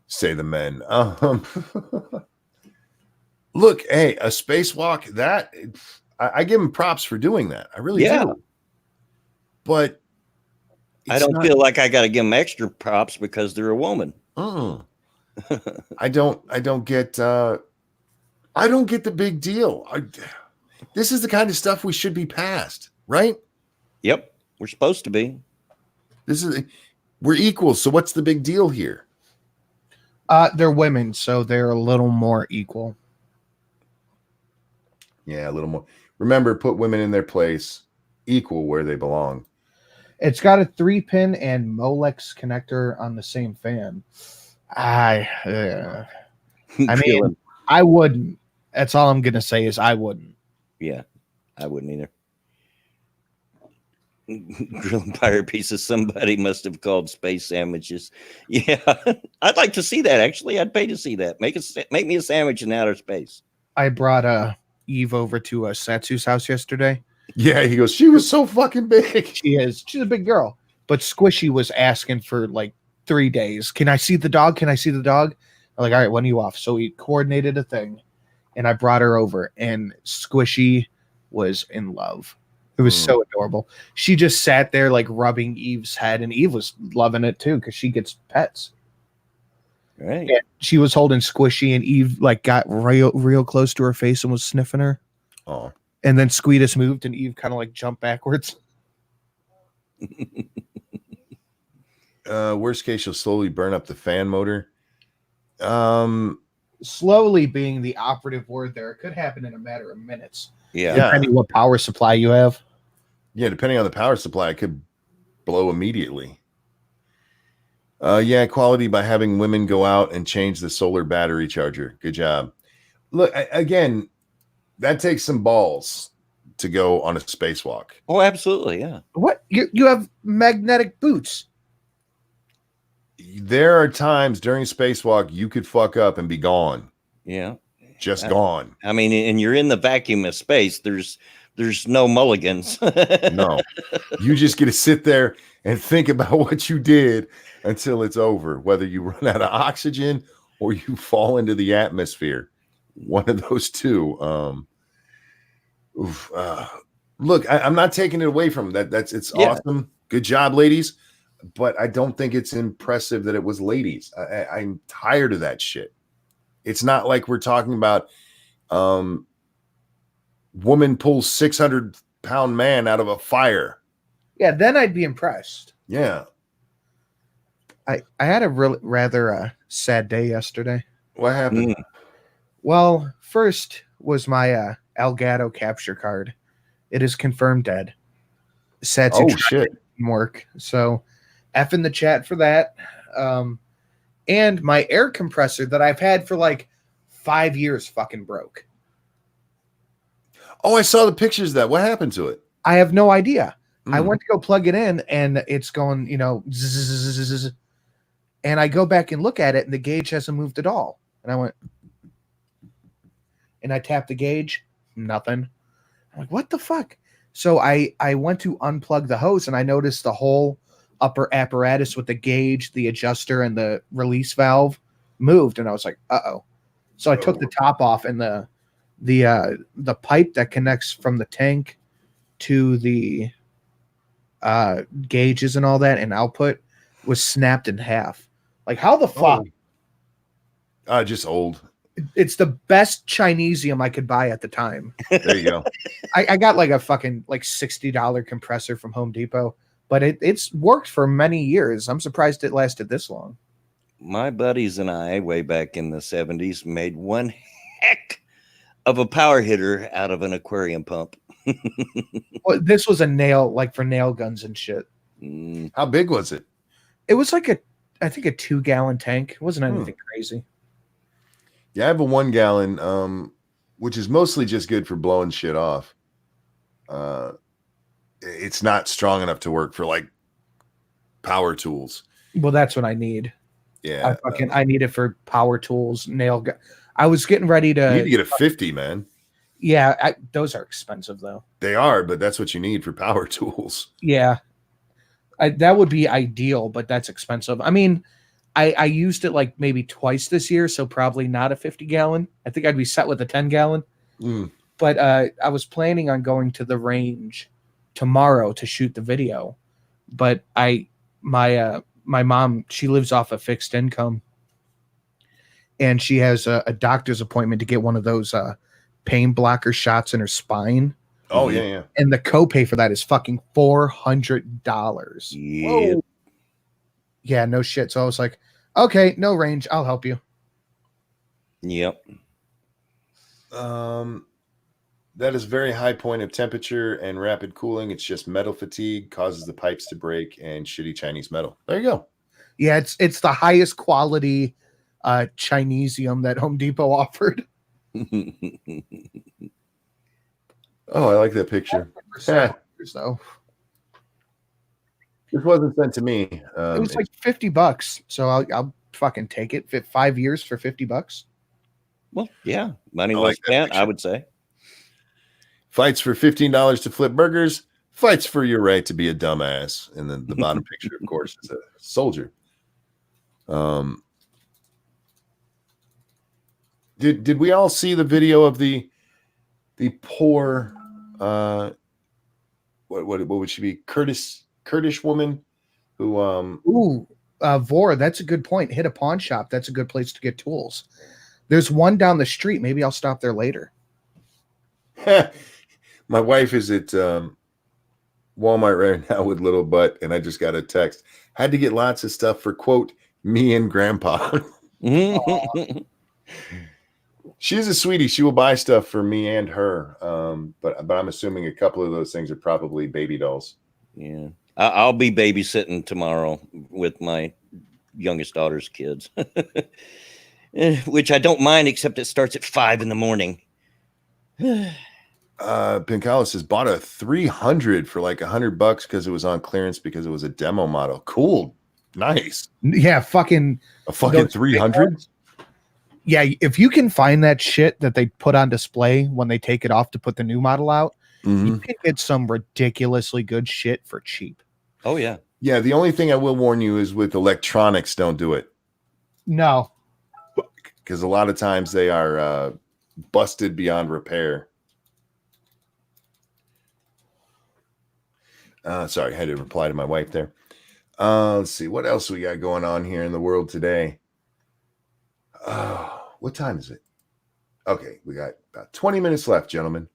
Say the men. Look, hey, a spacewalk, that I give him props for doing that. I really do. But I don't feel like I got to give them extra props because they're a woman. I don't get the big deal. This is the kind of stuff we should be past, right? Yep, we're supposed to be. We're equal. So what's the big deal here? They're women, so they're a little more equal. Yeah, a little more. Remember, put women in their place, equal where they belong. It's got a 3-pin and Molex connector on the same fan. I mean, I wouldn't. That's all I'm gonna say is I wouldn't. Yeah, I wouldn't either. Grilled pirate pieces. Somebody must have called space sandwiches. Yeah, I'd like to see that. Actually, I'd pay to see that. Make me a sandwich in outer space. I brought Eve over to Satsu's house yesterday. Yeah, he goes, she was so fucking big. She's a big girl. But Squishy was asking for like 3 days. Can I see the dog? Can I see the dog? I'm like, all right, when are you off? So we coordinated a thing, and I brought her over, and Squishy was in love. It was so adorable. She just sat there like rubbing Eve's head, and Eve was loving it too because she gets pets. Right. And she was holding Squishy, and Eve like got real close to her face and was sniffing her. Oh. And then Squeetus moved, and Eve kind of like jumped backwards. Worst case, you'll slowly burn up the fan motor. Slowly being the operative word there. It could happen in a matter of minutes. Yeah. Depending what power supply you have. Yeah, depending on the power supply, it could blow immediately. Yeah, quality by having women go out and change the solar battery charger. Good job. Look, again, that takes some balls to go on a spacewalk. Oh, absolutely. Yeah. What? You have magnetic boots. There are times during a spacewalk you could fuck up and be gone. Yeah. Just gone. I mean, and you're in the vacuum of space. There's no mulligans. No. You just get to sit there and think about what you did until it's over, whether you run out of oxygen or you fall into the atmosphere. One of those two. Look, I'm not taking it away from that. It's awesome. Good job, ladies. But I don't think it's impressive that it was ladies. I'm tired of that shit. It's not like we're talking about woman pulls 600-pound man out of a fire. Yeah, then I'd be impressed. Yeah. I had a rather sad day yesterday. What happened? Well, first, was my Elgato capture card. It is confirmed dead. Satsu Oh tried shit! it, didn't work. So F in the chat for that. And my air compressor that I've had for like 5 years fucking broke. Oh, I saw the pictures of that. What happened to it? I have no idea. I Hmm. went to go plug it in and it's going, zzz, and I go back and look at it and the gauge hasn't moved at all. And I went, and I tapped the gauge, nothing. I'm like, what the fuck? So I went to unplug the hose and I noticed the whole upper apparatus with the gauge, the adjuster, and the release valve moved. And I was like, uh-oh. So I took the top off and the pipe that connects from the tank to the gauges and all that and output was snapped in half. Like, how the fuck? Just old. It's the best Chinesium I could buy at the time. There you go. I got like a fucking like $60 compressor from Home Depot, but it's worked for many years. I'm surprised it lasted this long. My buddies and I, way back in the 70s, made one heck of a power hitter out of an aquarium pump. Well, this was a nail, like for nail guns and shit. How big was it? It was like I think a 2-gallon tank. It wasn't anything crazy. Yeah, I have a 1 gallon, which is mostly just good for blowing shit off. It's not strong enough to work for like power tools. Well, that's what I need. Yeah, I need it for power tools, nail gun. I was getting ready to. you need to get a 50, man. Yeah, those are expensive though. They are, but that's what you need for power tools. Yeah, that would be ideal, but that's expensive. I mean, I used it like maybe twice this year, so probably not a 50-gallon. I think I'd be set with a 10-gallon. But I was planning on going to the range tomorrow to shoot the video, but my mom, she lives off a fixed income, and she has a doctor's appointment to get one of those pain blocker shots in her spine. Oh yeah. And the copay for that is fucking $400. Yeah. Whoa. Yeah, no shit. So I was like, okay, no range. I'll help you. Yep. That is very high point of temperature and rapid cooling. It's just metal fatigue causes the pipes to break and shitty Chinese metal. There you go. Yeah, it's the highest quality Chinesium that Home Depot offered. Oh, I like that picture. Yeah. So This wasn't sent to me. it was like $50. So I'll fucking take it. 5 years for $50. Well, yeah, money I well like that spent, I picture. would say. Fights for $15 to flip burgers. Fights for your right to be a dumbass. And then the bottom picture, of course, is a soldier. Did we all see the video of the poor what would she be? Kurdish woman who Ooh, Vor, that's a good point. Hit a pawn shop. That's a good place to get tools. There's one down the street. Maybe I'll stop there later. my wife is at Walmart right now with little butt, and I just got a text. Had to get lots of stuff for quote me and grandpa. She's a sweetie. She will buy stuff for me and her. But I'm assuming a couple of those things are probably baby dolls. Yeah. I'll be babysitting tomorrow with my youngest daughter's kids, which I don't mind, except it starts at 5 a.m. Pincala says bought a 300 for like $100 because it was on clearance because it was a demo model. Cool. Nice. Yeah, fucking A fucking those 300? yeah, if you can find that shit that they put on display when they take it off to put the new model out, you can get some ridiculously good shit for cheap. Oh, yeah. Yeah, the only thing I will warn you is with electronics, don't do it. No. Because a lot of times they are busted beyond repair. Sorry, I had to reply to my wife there. Let's see, what else we got going on here in the world today? What time is it? Okay, we got about 20 minutes left, gentlemen.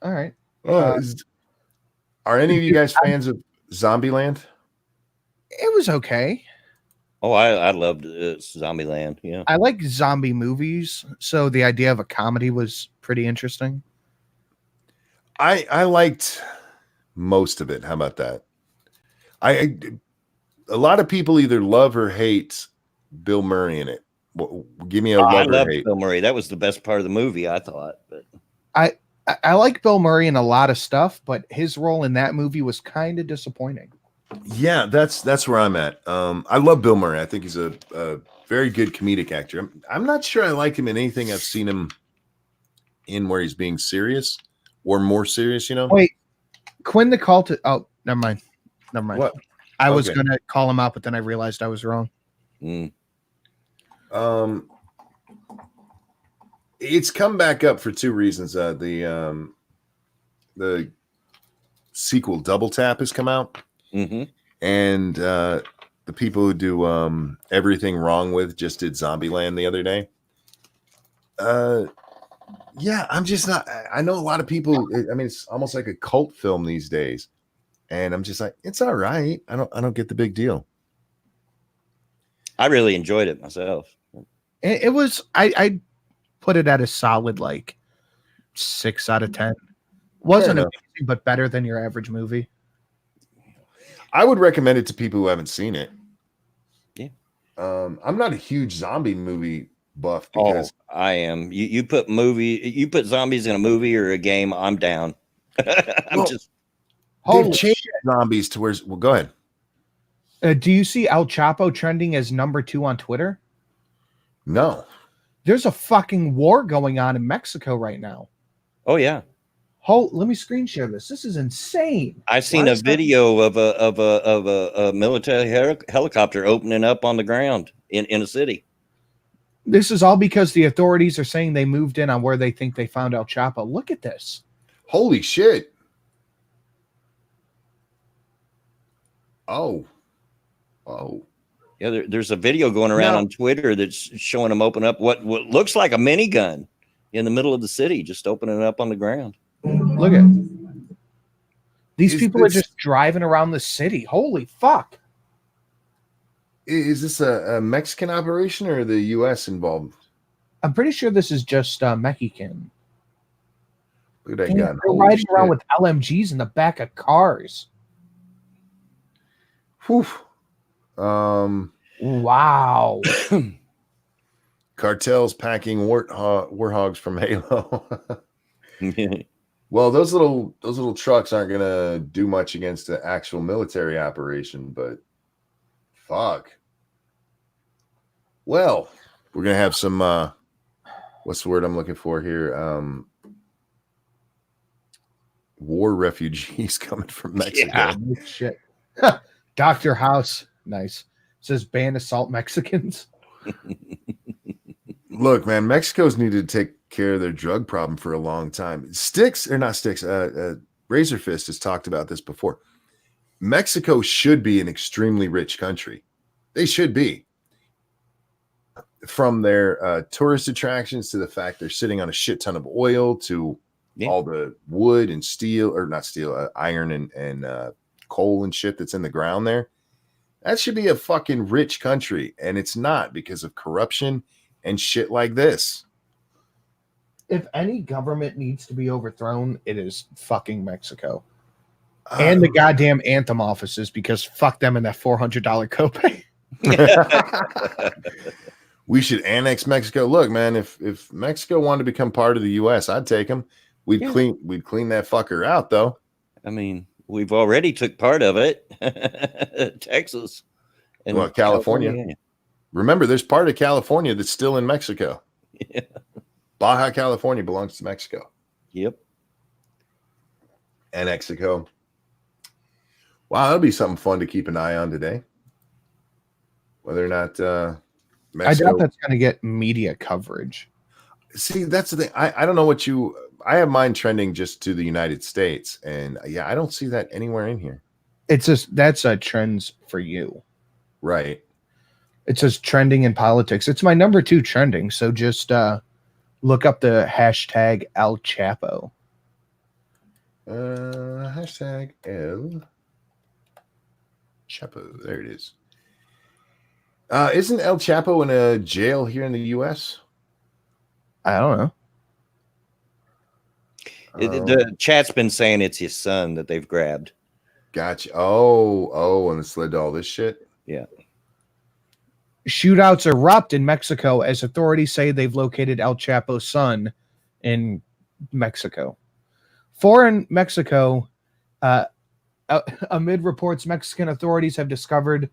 All right. Are any of you guys fans of Zombieland? It was okay. Oh, I loved Zombieland. Yeah. I like zombie movies, so the idea of a comedy was pretty interesting. I liked most of it. How about that? I a lot of people either love or hate Bill Murray in it. Give me a I love or loved hate. Bill Murray. That was the best part of the movie, I thought. But I like Bill Murray in a lot of stuff, but his role in that movie was kind of disappointing. Yeah, that's where I'm at. I love Bill Murray. I think he's a very good comedic actor. I'm not sure I like him in anything I've seen him in where he's being serious or more serious. You know? Wait, Quinn the Call to oh, never mind. Never mind. What? I was Okay. gonna call him out, but then I realized I was wrong. It's come back up for two reasons. The sequel Double Tap has come out, and the people who do Everything Wrong With just did Zombieland the other day. Yeah, I'm just not. I know a lot of people. I mean, it's almost like a cult film these days, and I'm just like, it's all right. I don't get the big deal. I really enjoyed it myself. It was I put it at a solid like 6 out of 10. Wasn't enough. amazing, but better than your average movie. I would recommend it to people who haven't seen it. Yeah. I'm not a huge zombie movie buff Oh, because I am. You put zombies in a movie or a game, I'm down. Well, just they've changed zombies to where. Well, go ahead. Do you see El Chapo trending as number 2 on Twitter? No. There's a fucking war going on in Mexico right now. Oh yeah. Let me screen share this. This is insane. I've seen a video of a military helicopter opening up on the ground in a city. This is all because the authorities are saying they moved in on where they think they found El Chapo. Look at this. Holy shit. Oh. Yeah, there's a video going around on Twitter that's showing them open up what looks like a minigun in the middle of the city, just opening it up on the ground. Look at these people are just driving around the city. Holy fuck. Is this a Mexican operation or the U.S. involved? I'm pretty sure this is just Mexican. Look at that gun. They're riding around with LMGs in the back of cars. Whew. Wow. Cartels packing warthogs from Halo. Well, those little trucks aren't gonna do much against the actual military operation, but fuck. Well, we're gonna have some what's the word I'm looking for here? War refugees coming from Mexico. Yeah. Shit. Dr. House. Nice. Says ban assault Mexicans. Look, man, Mexico's needed to take care of their drug problem for a long time. Razor Fist has talked about this before. Mexico should be an extremely rich country. They should be. From their tourist attractions to the fact they're sitting on a shit ton of oil to all the wood and steel, or not steel, iron and coal and shit that's in the ground there. That should be a fucking rich country, and it's not because of corruption and shit like this. If any government needs to be overthrown, it is fucking Mexico. And the goddamn Anthem offices, because fuck them and that $400 copay. We should annex Mexico. Look, man, if Mexico wanted to become part of the U.S., I'd take them. We'd clean that fucker out, though. I mean, we've already took part of it. Texas and California. Remember, there's part of California that's still in Mexico. Yeah. Baja California belongs to Mexico. Yep. And Mexico. Wow, that'll be something fun to keep an eye on today. Whether or not Mexico... I doubt that's going to get media coverage. See, that's the thing. I don't know what you... I have mine trending just to the United States. And yeah, I don't see that anywhere in here. It's just, that's a trends for you. Right. It says trending in politics. It's my number 2 trending. So just look up the hashtag El Chapo. Hashtag El Chapo. There it is. Isn't El Chapo in a jail here in the U.S.? I don't know. The chat's been saying it's his son that they've grabbed. Gotcha. Oh, and it's led to all this shit. Yeah. Shootouts erupt in Mexico as authorities say they've located El Chapo's son in Mexico. Foreign Mexico, amid reports Mexican authorities have discovered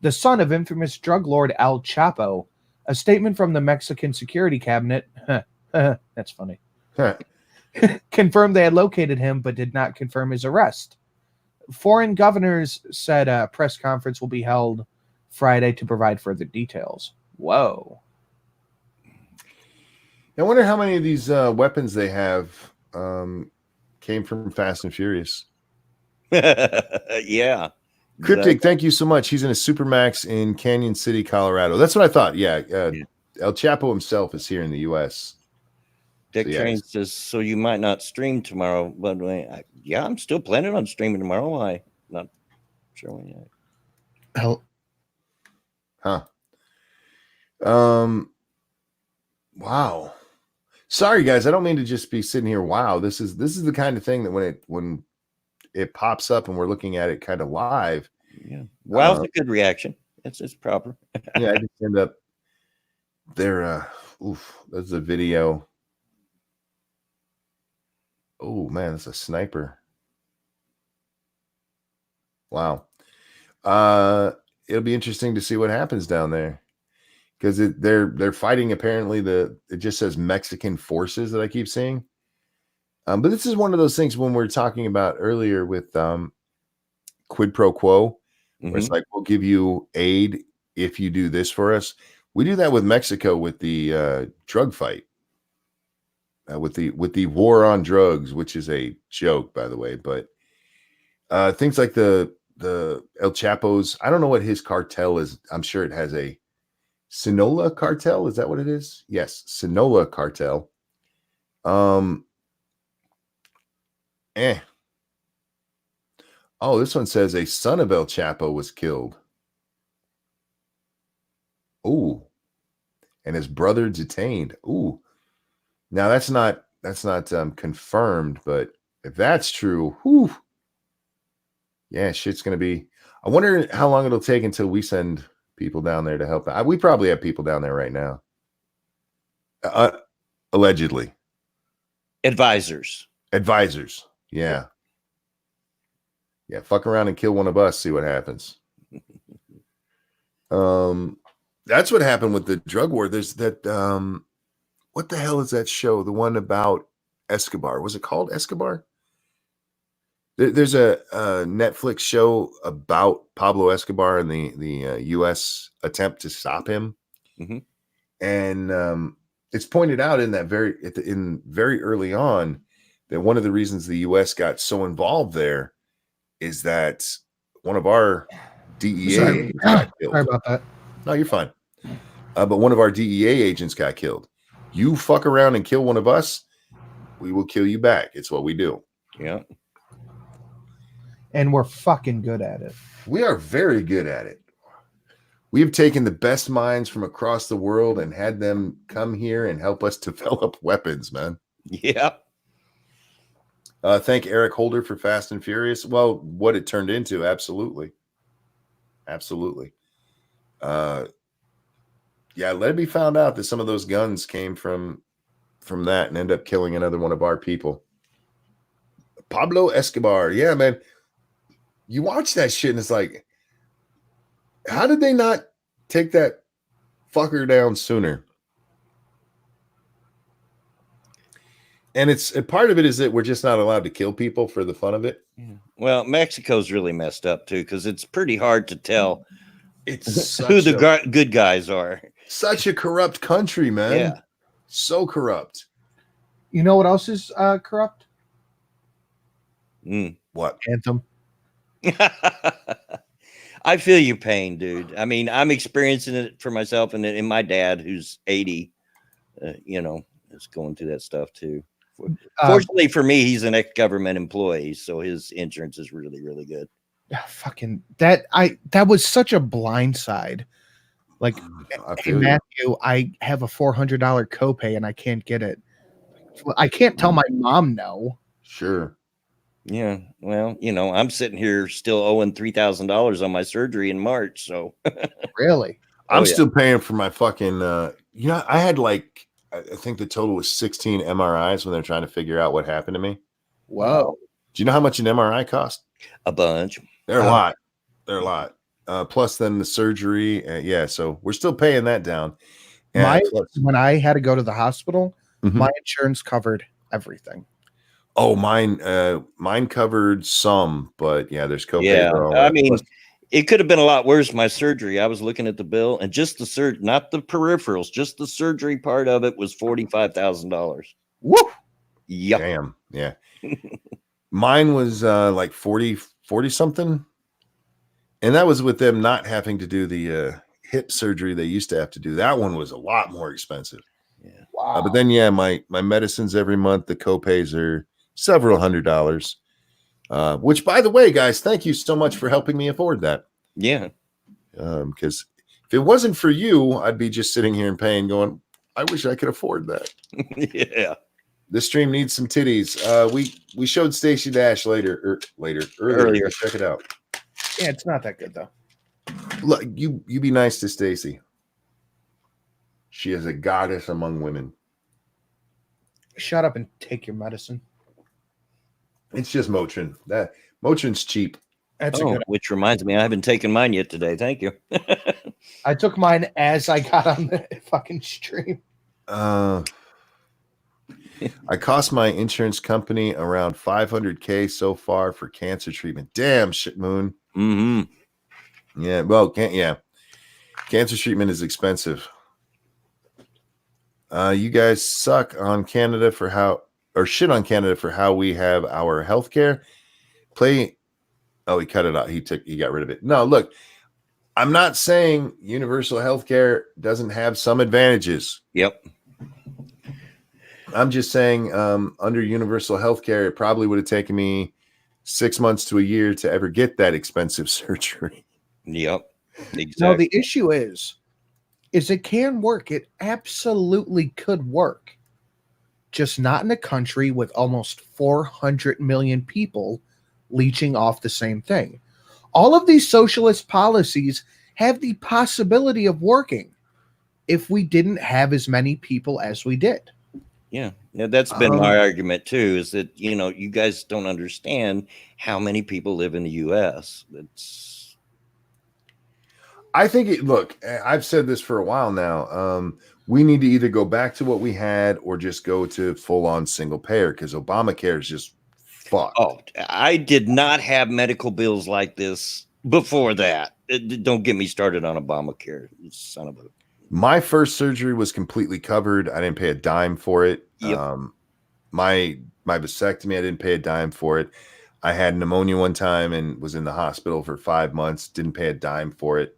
the son of infamous drug lord El Chapo. A statement from the Mexican security cabinet, that's funny, confirmed they had located him but did not confirm his arrest. Foreign governors said a press conference will be held Friday to provide further details. Whoa. I wonder how many of these weapons they have came from Fast and Furious. Yeah. Cryptic, thank you so much. He's in a Supermax in Canyon City, Colorado. That's what I thought. Yeah. El Chapo himself is here in the U.S. Dick So, yeah. Train says, so you might not stream tomorrow, but yeah, I'm still planning on streaming tomorrow. I'm not sure when yet. Hell, Huh. Wow. Sorry, guys. I don't mean to just be sitting here. Wow. This is the kind of thing that when it pops up and we're looking at it kind of live. Yeah. Wow's a good reaction. It's proper. Yeah, I just end up there. That's a video. Oh man, that's a sniper. Wow. It'll be interesting to see what happens down there. Because they're fighting apparently it just says Mexican forces that I keep seeing. But this is one of those things when we're talking about earlier with quid pro quo, where it's like we'll give you aid if you do this for us. We do that with Mexico with the drug fight, with the war on drugs, which is a joke, by the way. But things like the El Chapo's, I don't know what his cartel is. I'm sure it has a Sinaloa cartel. Is that what it is? Yes, Sinaloa cartel. Oh, this one says a son of El Chapo was killed. Ooh, and his brother detained. Ooh, now that's not confirmed, but if that's true, whew, yeah, shit's gonna be. I wonder how long it'll take until we send people down there to help. We probably have people down there right now. Allegedly. Advisors. Yeah. Yeah. Fuck around and kill one of us. See what happens. That's what happened with the drug war. There's that. What the hell is that show? The one about Escobar. Was it called Escobar? There's a Netflix show about Pablo Escobar and the U.S. attempt to stop him, and it's pointed out in that very early on that one of the reasons the U.S. got so involved there is that one of our DEA agents got killed. Sorry about that. No, you're fine. But one of our DEA agents got killed. You fuck around and kill one of us, we will kill you back. It's what we do. Yeah. And we're fucking good at it. We are very good at it. We have taken the best minds from across the world and had them come here and help us develop weapons, man. Yeah. Thank Eric Holder for Fast and Furious. Well, what it turned into, absolutely. Absolutely. Yeah, let it be found out that some of those guns came from that and end up killing another one of our people. Pablo Escobar. Yeah, man. You watch that shit and it's like, how did they not take that fucker down sooner? And part of it is that we're just not allowed to kill people for the fun of it. Yeah. Well, Mexico's really messed up too, because it's pretty hard to tell who the good guys are. Such a corrupt country, man. Yeah. So corrupt. You know what else is corrupt? What? Anthem. I feel your pain, dude. I mean, I'm experiencing it for myself, and my dad, who's 80, is going through that stuff too. Fortunately for me, he's an ex-government employee, so his insurance is really, really good. Fucking that was such a blindside. Like, I hey feel you. Matthew, I have a $400 copay and I can't get it. Well, I can't tell my mom no. Sure. Yeah. Well, I'm sitting here still owing $3,000 on my surgery in March. So, Really? I'm yeah. still paying for my fucking. I had like I think the total was 16 MRIs when they're trying to figure out what happened to me. Whoa. Do you know how much an MRI cost? A bunch. They're a Oh. lot. They're a lot. Plus then the surgery. Yeah, so we're still paying that down. When I had to go to the hospital, Mhm. my insurance covered everything. Oh, mine covered some, but yeah, there's copay Yeah. for all I that. mean, Plus, it could have been a lot worse. My surgery, I was looking at the bill, and just the not the peripherals, just the surgery part of it was $45,000. Woo! Yep. damn, yeah. Mine was like 40 something. And that was with them not having to do the hip surgery they used to have to do. That one was a lot more expensive. Yeah. Wow. But then, yeah, my medicines every month, the copays are several $100s. Which, by the way, guys, thank you so much for helping me afford that. Yeah. Because if it wasn't for you, I'd be just sitting here in pain going, I wish I could afford that. Yeah. This stream needs some titties. We showed Stacey Dash earlier. Earlier. Check it out. Yeah, it's not that good though. Look, you be nice to Stacey. She is a goddess among women. Shut up and take your medicine. It's just Motrin. That Motrin's cheap. That's a Oh, good. which reminds me, I haven't taken mine yet today. Thank you. I took mine as I got on the fucking stream. I cost my insurance company around $500K so far for cancer treatment. Damn shit, Moon. Mm-hmm. Yeah, well, cancer treatment is expensive. You guys suck on Canada for shit on Canada for how we have our healthcare. He cut it out. He got rid of it. No, look, I'm not saying universal healthcare doesn't have some advantages. Yep. I'm just saying under universal healthcare, it probably would have taken me 6 months to a year to ever get that expensive surgery. Yep. Exactly. No, the issue is it can work. It absolutely could work. Just not in a country with almost 400 million people leeching off the same thing. All of these socialist policies have the possibility of working if we didn't have as many people as we did. Yeah, that's been my argument too, is that, you guys don't understand how many people live in the U.S. I think look, I've said this for a while now. We need to either go back to what we had or just go to full on single payer because Obamacare is just fucked. Oh, I did not have medical bills like this before that. Don't get me started on Obamacare, son of a. My first surgery was completely covered. I didn't pay a dime for it. Yep. My vasectomy, I didn't pay a dime for it. I had pneumonia one time and was in the hospital for 5 months. Didn't pay a dime for it.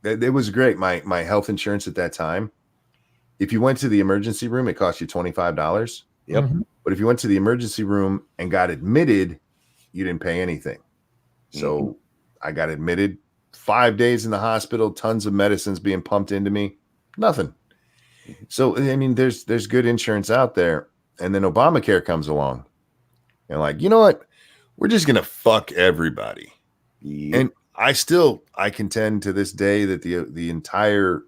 It was great. My health insurance at that time, if you went to the emergency room, it cost you $25. Yep. Mm-hmm. But if you went to the emergency room and got admitted, you didn't pay anything. So I got admitted, 5 days in the hospital, tons of medicines being pumped into me, nothing. So, I mean, there's good insurance out there. And then Obamacare comes along and like, you know what? We're just going to fuck everybody. Yep. And I contend to this day that the entire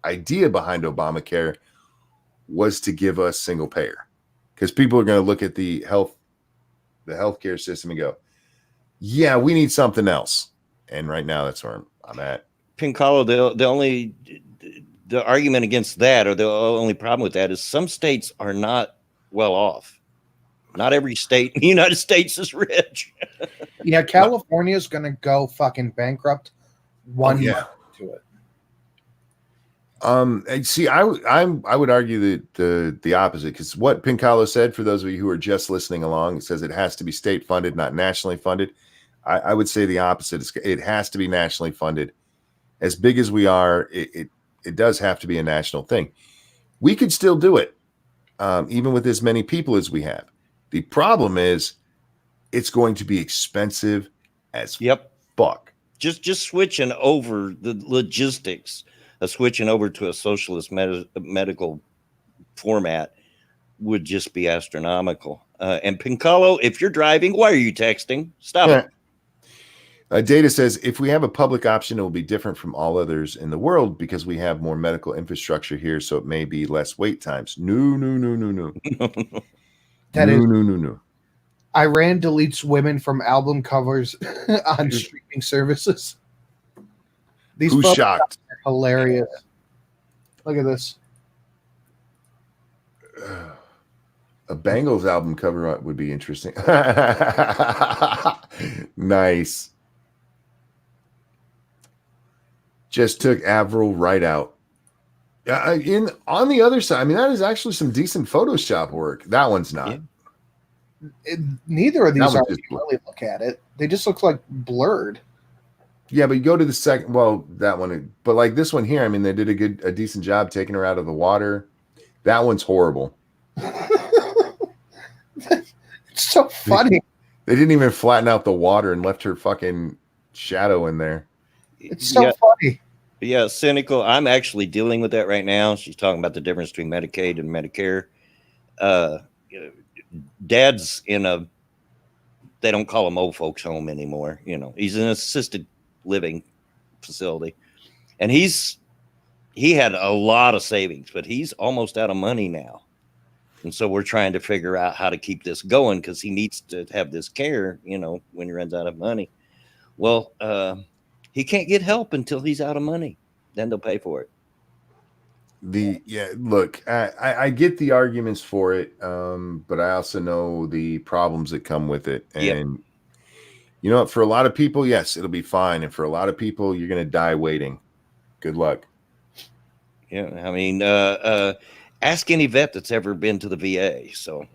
idea behind Obamacare was to give us single payer, because people are going to look at the healthcare system and go, yeah, we need something else. And right now that's where I'm at. Pincalo, the argument against that, or the only problem with that, is some states are not well off. Not every state in the United States is rich. Yeah, California is going to go fucking bankrupt month to it. And see, I would argue that the opposite, because what Pincalo said, for those of you who are just listening along, it says it has to be state funded, not nationally funded. I would say the opposite. It has to be nationally funded. As big as we are, it does have to be a national thing. We could still do it, even with as many people as we have. The problem is it's going to be expensive as fuck. Just switching over the logistics of switching over to a socialist medical format would just be astronomical. And Pincalo, if you're driving, why are you texting? Stop it. Data says if we have a public option, it will be different from all others in the world because we have more medical infrastructure here, so it may be less wait times. No. That is No. Iran deletes women from album covers on streaming services. These Who's photos shocked? are hilarious. Look at this. A Bangles album cover art would be interesting. Nice. Just took Avril right out. On the other side, I mean, that is actually some decent Photoshop work. That one's not. Yeah. Neither of That these one's are. just If you really look at it, they just look like blurred. Yeah, but you go to the second. Well, that one, but like this one here, I mean, they did a decent job taking her out of the water. That one's horrible. It's so funny. They didn't even flatten out the water and left her fucking shadow in there. It's so funny. Yeah, cynical. I'm actually dealing with that right now. She's talking about the difference between Medicaid and Medicare. Dad's in a, they don't call him old folks home anymore. You know, he's in an assisted living facility, and he had a lot of savings, but he's almost out of money now. And so we're trying to figure out how to keep this going because he needs to have this care, you know, when he runs out of money. Well, he can't get help until he's out of money. Then they'll pay for it. Look, I get the arguments for it, but I also know the problems that come with it. And you know what? For a lot of people, yes, it'll be fine. And for a lot of people, you're going to die waiting. Good luck. Yeah, I mean, ask any vet that's ever been to the VA. So,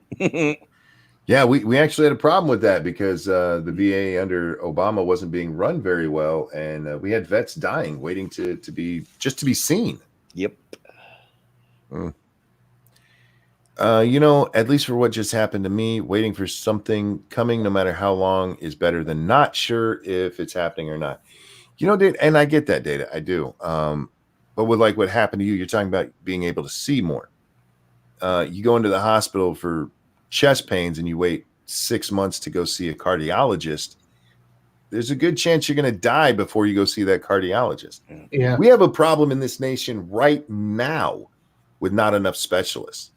yeah, we actually had a problem with that because the VA under Obama wasn't being run very well, and we had vets dying waiting to be seen. Yep. You know, at least for what just happened to me, waiting for something coming, no matter how long, is better than not sure if it's happening or not. You know, and I get that, Data. I do. But with like what happened to you, you're talking about being able to see more. You go into the hospital for chest pains and you wait 6 months to go see a cardiologist. There's a good chance you're going to die before you go see that cardiologist. Yeah. We have a problem in this nation right now with not enough specialists.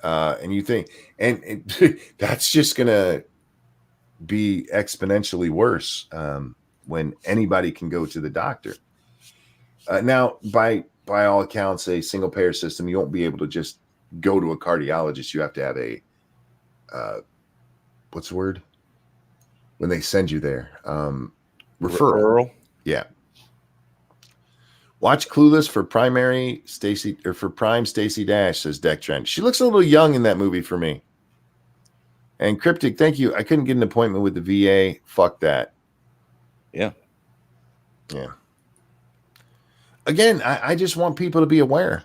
And you think, and that's just going to be exponentially worse when anybody can go to the doctor. Now, by all accounts, a single payer system, you won't be able to just go to a cardiologist. You have to have a, what's the word? When they send you there, referral. Yeah. Watch Clueless for Prime Stacey Dash, says Deck Trent. She looks a little young in that movie for me. And Cryptic, thank you. I couldn't get an appointment with the VA. Fuck that. Yeah. Yeah. Again, I just want people to be aware.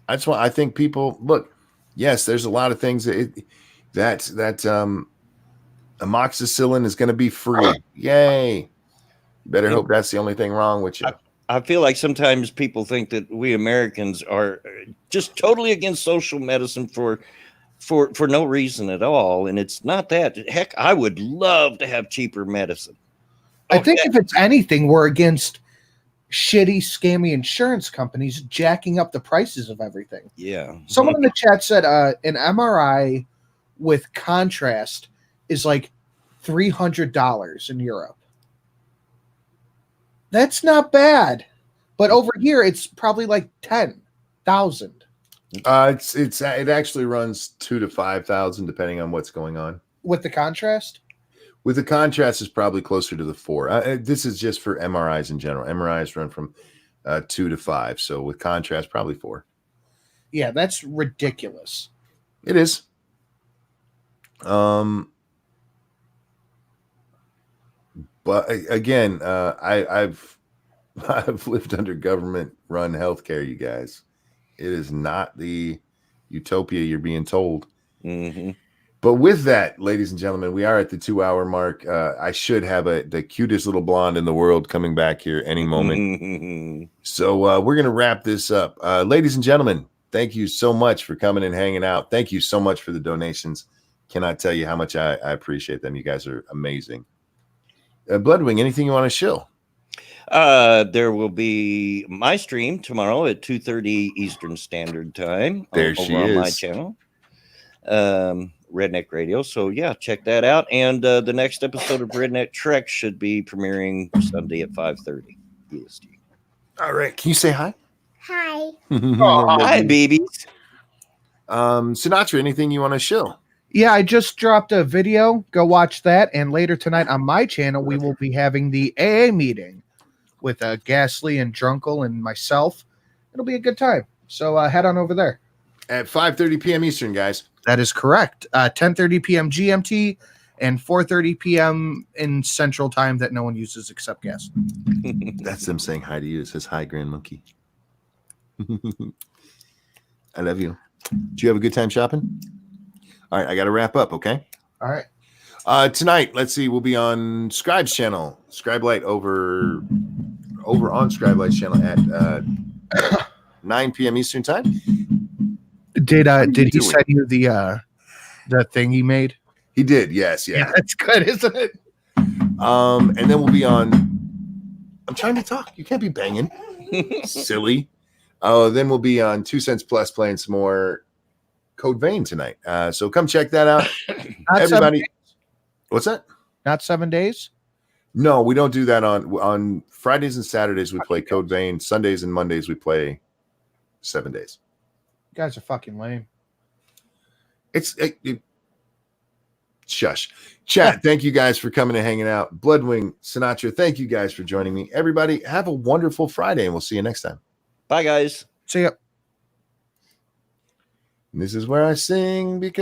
I think people look. Yes, there's a lot of things that amoxicillin is going to be free. Yay! Better hope that's the only thing wrong with you. I feel like sometimes people think that we Americans are just totally against social medicine for no reason at all, and it's not that. Heck, I would love to have cheaper medicine. I think if it's anything, we're against shitty, scammy insurance companies jacking up the prices of everything. Yeah. Someone in the chat said an MRI with contrast is like $300 in Europe. That's not bad, but over here it's probably like 10,000. It actually runs 2,000 to 5,000 depending on what's going on. With the contrast? With the contrast is probably closer to the 4. This is just for MRIs in general. MRIs run from 2 to 5. So with contrast, probably 4. Yeah, that's ridiculous. It is. But again, I've lived under government-run healthcare, you guys. It is not the utopia you're being told. Mm-hmm. But with that, ladies and gentlemen, we are at the 2-hour mark. I should have the cutest little blonde in the world coming back here any moment. So we're going to wrap this up. Ladies and gentlemen, thank you so much for coming and hanging out. Thank you so much for the donations. Cannot tell you how much I appreciate them. You guys are amazing. Bloodwing, anything you want to shill? There will be my stream tomorrow at 2:30 Eastern Standard Time. There she over on my is. channel, Redneck Radio. So yeah, check that out. And the next episode of Redneck Trek should be premiering Sunday at 5:30 EST. All right. Can you say hi? Hi. Hi, babies. Sinatra, anything you want to shill? Yeah, I just dropped a video. Go watch that. And later tonight on my channel, we will be having the AA meeting with Ghastly and Drunkle and myself. It'll be a good time. So head on over there. At 5:30 p.m. Eastern, guys. That is correct. 10:30 p.m. GMT and 4:30 p.m. in Central Time that no one uses except Ghastly. That's them saying hi to you. It says hi, Grand Monkey. I love you. Did you have a good time shopping? All right, I got to wrap up, okay? All right. Tonight, let's see, we'll be on Scribe's channel. Scribe Light over on Scribe Light's channel at 9 p.m. Eastern Time. Did he send you the thing he made? He did, yes, yeah. That's good, isn't it? And then we'll be on. I'm trying to talk. You can't be banging, silly. Oh, then we'll be on 2 Cents Plus playing some more Code Vein tonight. So come check that out, everybody. What's that? Not 7 days. No, we don't do that on Fridays and Saturdays. We play Code Vein. Sundays and Mondays we play 7 days. You guys are fucking lame. Shush. Chat, thank you guys for coming and hanging out. Bloodwing, Sinatra, thank you guys for joining me. Everybody, have a wonderful Friday, and we'll see you next time. Bye, guys. See ya. And this is where I sing because